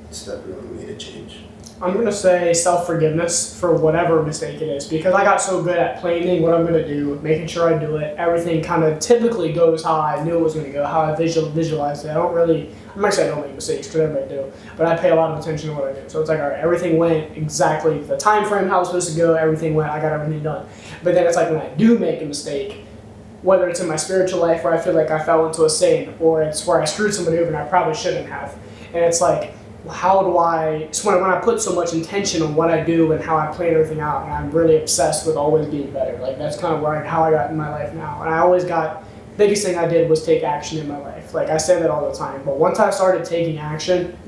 it's definitely made a change. I'm going to say self-forgiveness for whatever mistake it is, because I got so good at planning what I'm going to do, making sure I do it. Everything kind of typically goes how I knew it was going to go, how I visualized it. I'm actually, I don't make mistakes because everybody do, but I pay a lot of attention to what I do. So it's like, all right, everything went exactly the time frame how it was supposed to go, everything went, I got everything done. But then it's like when I do make a mistake, whether it's in my spiritual life where I feel like I fell into a sin, or it's where I screwed somebody over and I probably shouldn't have. And it's like, how do I, so when I put so much intention on what I do and how I plan everything out, and I'm really obsessed with always being better. Like that's kind of how I got in my life now. And I always got, biggest thing I did was take action in my life. Like I say that all the time, but once I started taking action,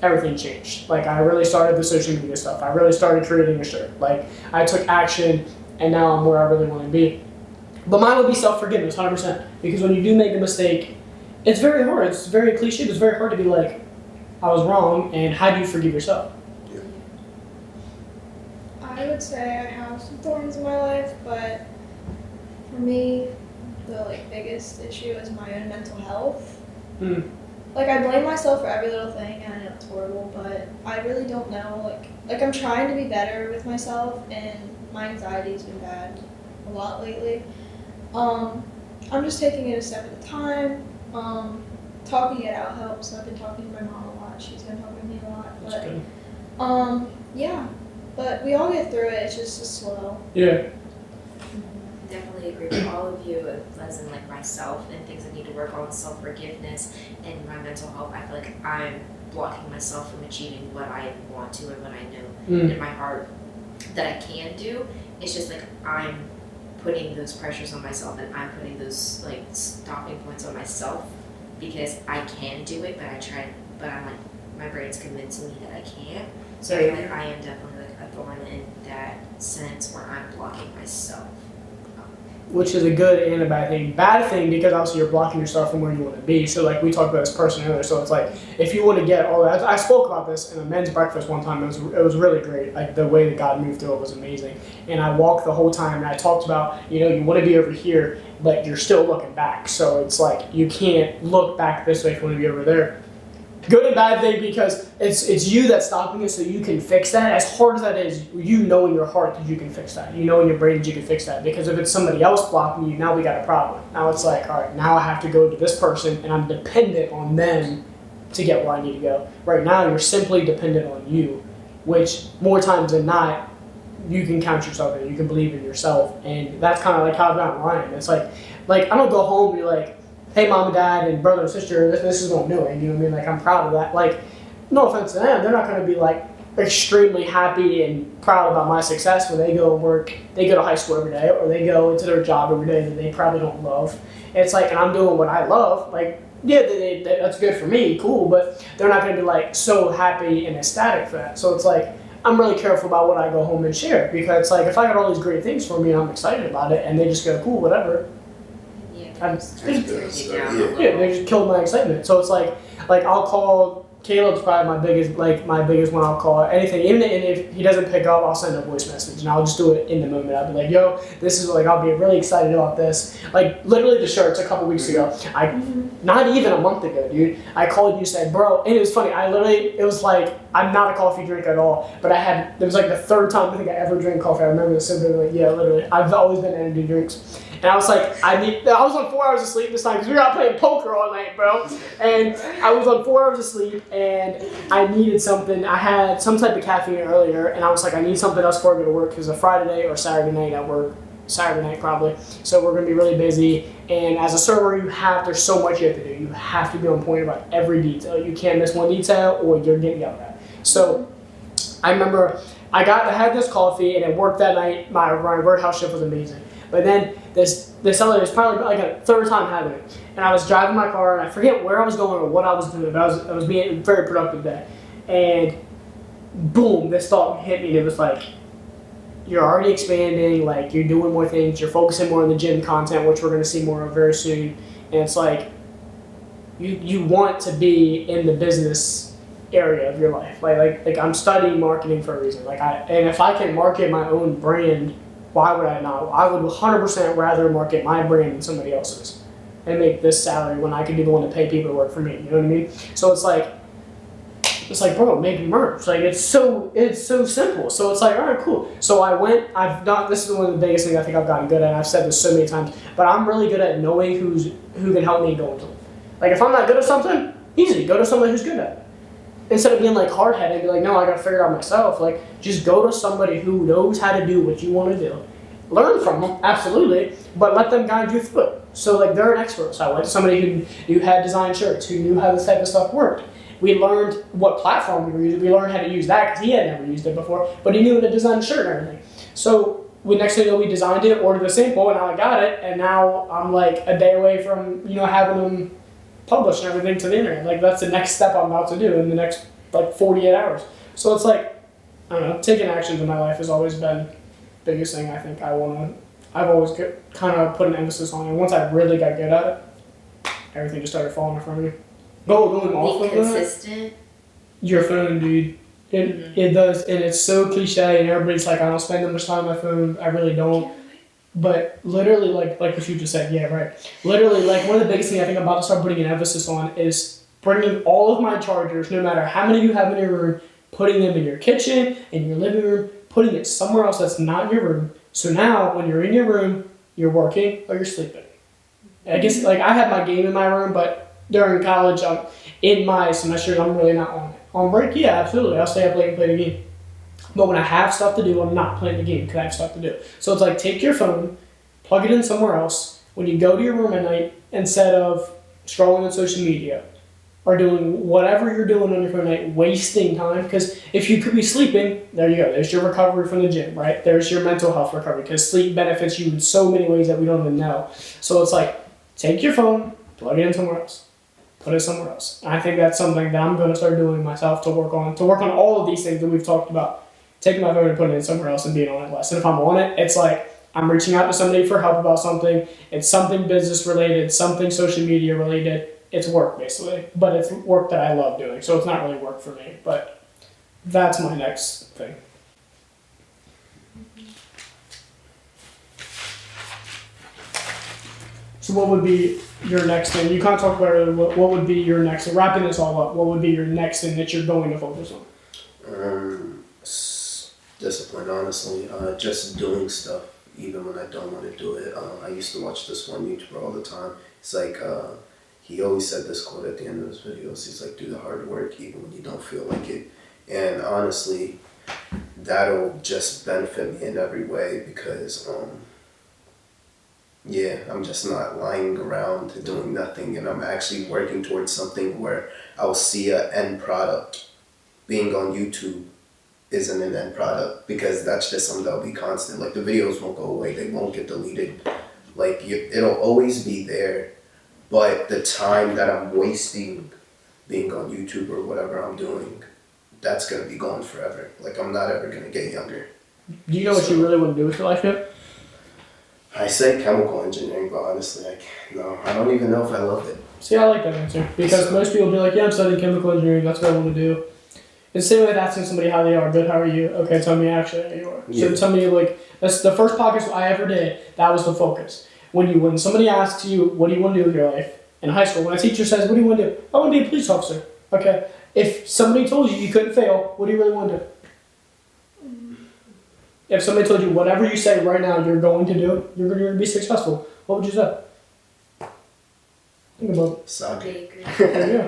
everything changed. Like I really started the social media stuff. I really started creating a shirt. Like I took action and now I'm where I really want to be. But mine would be self-forgiveness, 100%. Because when you do make a mistake, it's very hard. It's very cliche. It's very hard to be like, I was wrong, and how do you forgive yourself? Yeah. I would say I have some thorns in my life, but for me, the biggest issue is my own mental health. I blame myself for every little thing, and I know it's horrible, but I really don't know. Like I'm trying to be better with myself, and my anxiety's been bad a lot lately. I'm just taking it a step at a time. Talking it out helps. I've been talking to my mom a lot. She's been helping me a lot. That's good. Yeah. But we all get through it. It's just slow. Yeah. Definitely agree with all of you, as in myself and things I need to work on, self-forgiveness and my mental health. I feel like I'm blocking myself from achieving what I want to and what I know in my heart that I can do. It's just I'm putting those pressures on myself, and I'm putting those stopping points on myself because I can do it, but I'm my brain's convincing me that I can't. So I am definitely a thorn in that sense where I'm blocking myself. Which is a good and a bad thing. Bad thing because obviously you're blocking yourself from where you want to be. So we talked about this person earlier. So it's if you want to get all that, I spoke about this in a men's breakfast one time. It was really great. The way that God moved through it was amazing. And I walked the whole time and I talked about, you want to be over here, but you're still looking back. So it's you can't look back this way if you want to be over there. Good and bad thing because it's you that's stopping it, so you can fix that. As hard as that is, you know in your heart that you can fix that. You know in your brain that you can fix that. Because if it's somebody else blocking you, now we got a problem. Now it's all right, now I have to go to this person and I'm dependent on them to get where I need to go. Right now you're simply dependent on you, which more times than not, you can count yourself in, you can believe in yourself. And that's kind of how I've gotten Ryan. It's I don't go home and be hey, mom and dad and brother and sister, this is what I'm doing. You know what I mean? I'm proud of that. No offense to them, they're not going to be they're extremely happy and proud about my success when they go work, they go to high school every day, or they go into their job every day that they probably don't love. And it's like, and I'm doing what I love, like, yeah, that's good for me, cool, but they're not going to be like so happy and ecstatic for that. So it's like, I'm really careful about what I go home and share, because it's like, if I got all these great things for me and I'm excited about it, and they just go, cool, whatever, Yeah. yeah, they just killed my excitement. So it's like I'll call Caleb's probably my biggest one. I'll call anything, even if he doesn't pick up, I'll send a voice message and I'll just do it in the moment. I'll be like, yo, this is like, I'll be really excited about this. Like literally the shirts a couple weeks ago. Not even a month ago, dude. I called you, said, bro, and it was funny. It was like, I'm not a coffee drinker at all, but it was like the third time I think I ever drank coffee. I remember this so vividly. Like, yeah, literally, I've always been energy drinks. And I was like, I was on 4 hours of sleep this time because we were out playing poker all night, bro. And I was on 4 hours of sleep and I needed something. I had some type of caffeine earlier and I was like, I need something else before I go to work because a Friday night or Saturday night at work. Saturday night probably. So we're going to be really busy. And as a server, there's so much you have to do. You have to be on point about every detail. You can't miss one detail or you're getting yelled at. So I remember I had this coffee and it worked that night. My warehouse shift was amazing. But then this other, it's probably like a third time having it. And I was driving my car and I forget where I was going or what I was doing, but I was being a very productive day. And boom, this thought hit me and it was like, you're already expanding, like you're doing more things, you're focusing more on the gym content, which we're gonna see more of very soon. And it's like, you want to be in the business area of your life. Like I'm studying marketing for a reason. And if I can market my own brand, why would I not? I would 100% rather market my brand than somebody else's and make this salary when I could be the one to pay people to work for me. You know what I mean? So it's like, bro, make merch. Like it's so simple. So it's like, all right, cool. So this is one of the biggest things I think I've gotten good at. I've said this so many times, but I'm really good at knowing who can help me go into it. Like if I'm not good at something, easy, go to somebody who's good at it. Instead of being like hard-headed, be like, no, I gotta figure it out myself. Like, just go to somebody who knows how to do what you want to do. Learn from them, absolutely, but let them guide you through it. So like, they're an expert. So I went to somebody who had designed shirts, who knew how this type of stuff worked. We learned what platform we were using. We learned how to use that because he had never used it before, but he knew how to design a shirt and everything. So next thing you know, we designed it, ordered a sample, and I got it, and now I'm like a day away from having them publish everything to the internet. Like that's the next step I'm about to do in the next like 48 hours. So it's like, I don't know, taking actions in my life has always been the biggest thing I think I've always kind of put an emphasis on. And once I really got good at it, everything just started falling in front of me. Going off of consistent. Your phone, dude. It does, and it's so cliche, and everybody's like, I don't spend that much time on my phone. I really don't. But literally, like what you just said, yeah, right. Literally, like one of the biggest things I think I'm about to start putting an emphasis on is bringing all of my chargers, no matter how many you have in your room, putting them in your kitchen, in your living room, putting it somewhere else that's not in your room. So now, when you're in your room, you're working or you're sleeping. I guess like I have my game in my room, but during college, in my semesters, I'm really not on it. On break, yeah, absolutely, I'll stay up late and play the game. But when I have stuff to do, I'm not playing the game because I have stuff to do. So it's like, take your phone, plug it in somewhere else. When you go to your room at night, instead of scrolling on social media or doing whatever you're doing on your phone at night, wasting time, because if you could be sleeping, there you go. There's your recovery from the gym, right? There's your mental health recovery, because sleep benefits you in so many ways that we don't even know. So it's like, take your phone, plug it in somewhere else. Put it somewhere else. And I think that's something that I'm going to start doing myself to work on all of these things that we've talked about. Taking my phone and putting it in somewhere else and being on it less. And if I'm on it, it's like I'm reaching out to somebody for help about something. It's something business related, something social media related. It's work basically, but it's work that I love doing. So it's not really work for me, but that's my next thing. So what would be your next thing? You kind of talked about it. What would be your next thing? Wrapping this all up, what would be your next thing that you're going to focus on? Discipline, honestly. Just doing stuff, even when I don't want to do it. I used to watch this one YouTuber all the time. It's like, he always said this quote at the end of his videos. He's like, do the hard work even when you don't feel like it. And honestly, that'll just benefit me in every way because, I'm just not lying around doing nothing, and I'm actually working towards something where I'll see an end product being on YouTube isn't an end product, because that's just something that'll be constant. Like the videos won't go away, they won't get deleted. Like it'll always be there, but the time that I'm wasting being on YouTube or whatever I'm doing, that's gonna be gone forever. Like I'm not ever gonna get younger. Do you know what you really want to do with your life yet? I say chemical engineering, but honestly, I don't even know if I love it. See, I like that answer because most people be like, "Yeah, I'm studying chemical engineering. That's what I want to do." It's the same with asking somebody how they are. Good, how are you? Okay, tell me actually how you are. Yeah. So tell me, like, that's the first podcast I ever did. That was the focus. When somebody asks you, "What do you want to do with your life?" in high school, when a teacher says, "What do you want to do?" I want to be a police officer. Okay. If somebody told you you couldn't fail, what do you really want to do? If somebody told you whatever you say right now you're going to do, you're going to be successful, what would you say? Think about it. Soccer. Bakery. Yeah.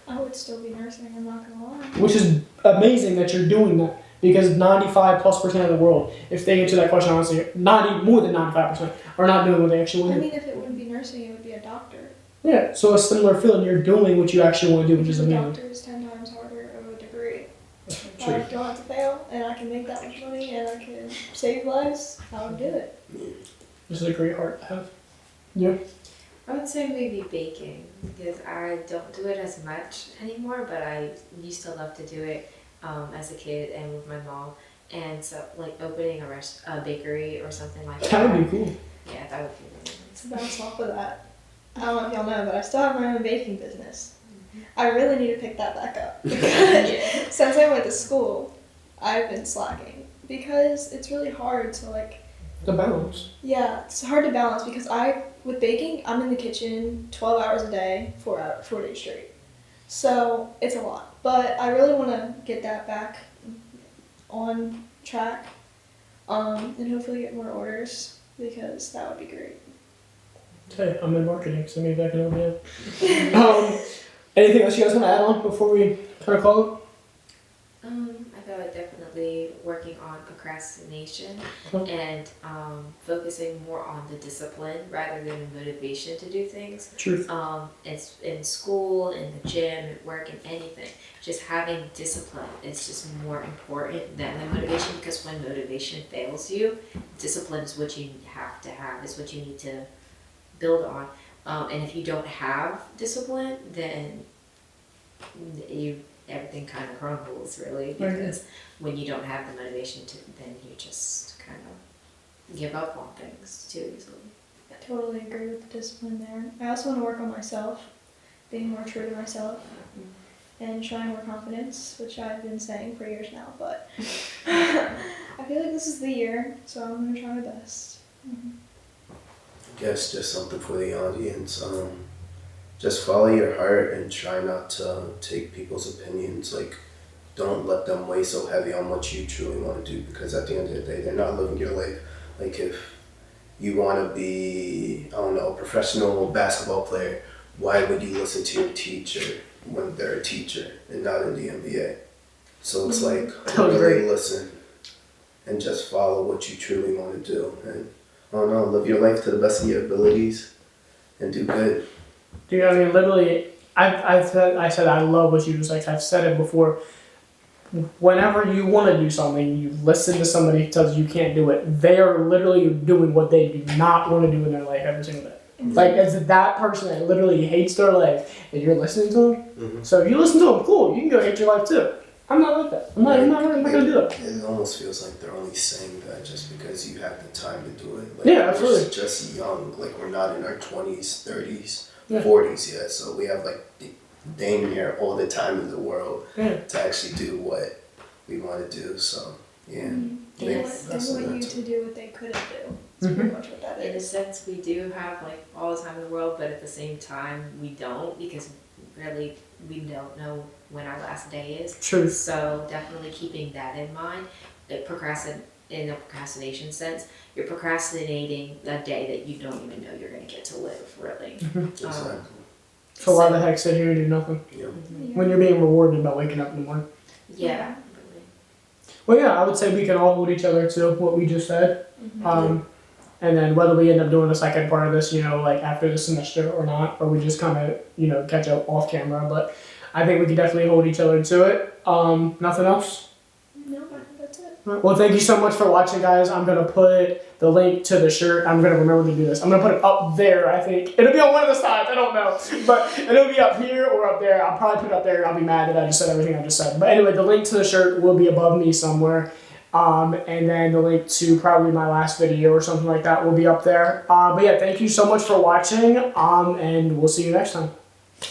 I would still be nursing, I'm not gonna lie. Which is amazing that you're doing that because 95+% of the world, if they answer that question honestly, more than 95% are not doing what they actually I want to do. mean, if it wouldn't be nursing, it would be a doctor. Yeah, so a similar feeling, you're doing what you actually want to do, which is A amazing. doctor is 10 times harder of a degree. If True. I don't have to fail, and I can make that much money, and I can save lives, I would do it. This is a great heart to have. Yeah. I would say maybe baking because I don't do it as much anymore, but I used to love to do it as a kid and with my mom. And so, like opening a bakery or something like that. That would be cool. Yeah, that would be really nice. To bounce off of that, I don't know if y'all know, but I still have my own baking business. I really need to pick that back up because since I went to school, I've been slacking because it's really hard to like. The balance. Yeah, it's hard to balance because with baking, I'm in the kitchen 12 hours a day, 4 days straight. So it's a lot. But I really want to get that back on track and hopefully get more orders because that would be great. Hey, I'm in marketing, so maybe I can help you out. Anything else you guys want to add on before we kind of call it? I feel like definitely working on procrastination Okay. and focusing more on the discipline rather than the motivation to do things. Truth. It's in school, in the gym, at work, in anything. Just having discipline is just more important than the motivation because when motivation fails you, discipline is what you have to have, is what you need to build on. And if you don't have discipline, then everything kind of crumbles really because when you don't have the motivation to, then you just kind of give up on things too easily. I totally agree with the discipline there. I also want to work on myself, being more true to myself, and showing more confidence, which I've been saying for years now, but I feel like this is the year, so I'm going to try my best. I guess just something for the audience. Just follow your heart and try not to take people's opinions. Like, don't let them weigh so heavy on what you truly want to do because at the end of the day, they're not living your life. Like, if you want to be, I don't know, a professional basketball player, why would you listen to your teacher when they're a teacher and not in the NBA? So it's like, really listen and just follow what you truly want to do. And I don't know, live your life to the best of your abilities and do good. Dude, I mean, literally, I said I love what you just like. I've said it before. Whenever you want to do something, you listen to somebody who tells you you can't do it. They are literally doing what they do not want to do in their life every single day. Like, it's that person that literally hates their life, and you're listening to them. Mm-hmm. So if you listen to them, cool, you can go hate your life too. I'm not like that. I'm not going to do that. It almost feels like they're only saying that just because you have the time to do it. Like, Yeah, absolutely. We're just young. Like, we're not in our 20s, 30s, Yeah. 40s yet. So we have, like, damn near all the time in the world to actually do what we want to do. So, yeah. They Yes. want you to do what they couldn't do. That's pretty much what that In a is. sense, we do have like all the time in the world, but at the same time, we don't because really we don't know when our last day is. Truth. So definitely keeping that in mind. In a procrastination sense, you're procrastinating a day that you don't even know you're going to get to live. Really. Exactly. So why the heck sit here and do nothing Yeah. when you're being rewarded by waking up in the morning? Yeah. Really. Well, yeah, I would say we can all hold each other to what we just said. And then whether we end up doing the second part of this, like after the semester or not, or we just kind of, catch up off camera. But I think we can definitely hold each other to it. Nothing else? No, Well, thank you so much for watching, guys. I'm going to put the link to the shirt. I'm going to remember to do this. I'm going to put it up there, I think. It'll be on one of the sides. I don't know. But it'll be up here or up there. I'll probably put it up there. I'll be mad that I just said everything I just said. But anyway, the link to the shirt will be above me somewhere. And then the link to probably my last video or something like that will be up there. But yeah, thank you so much for watching. And we'll see you next time.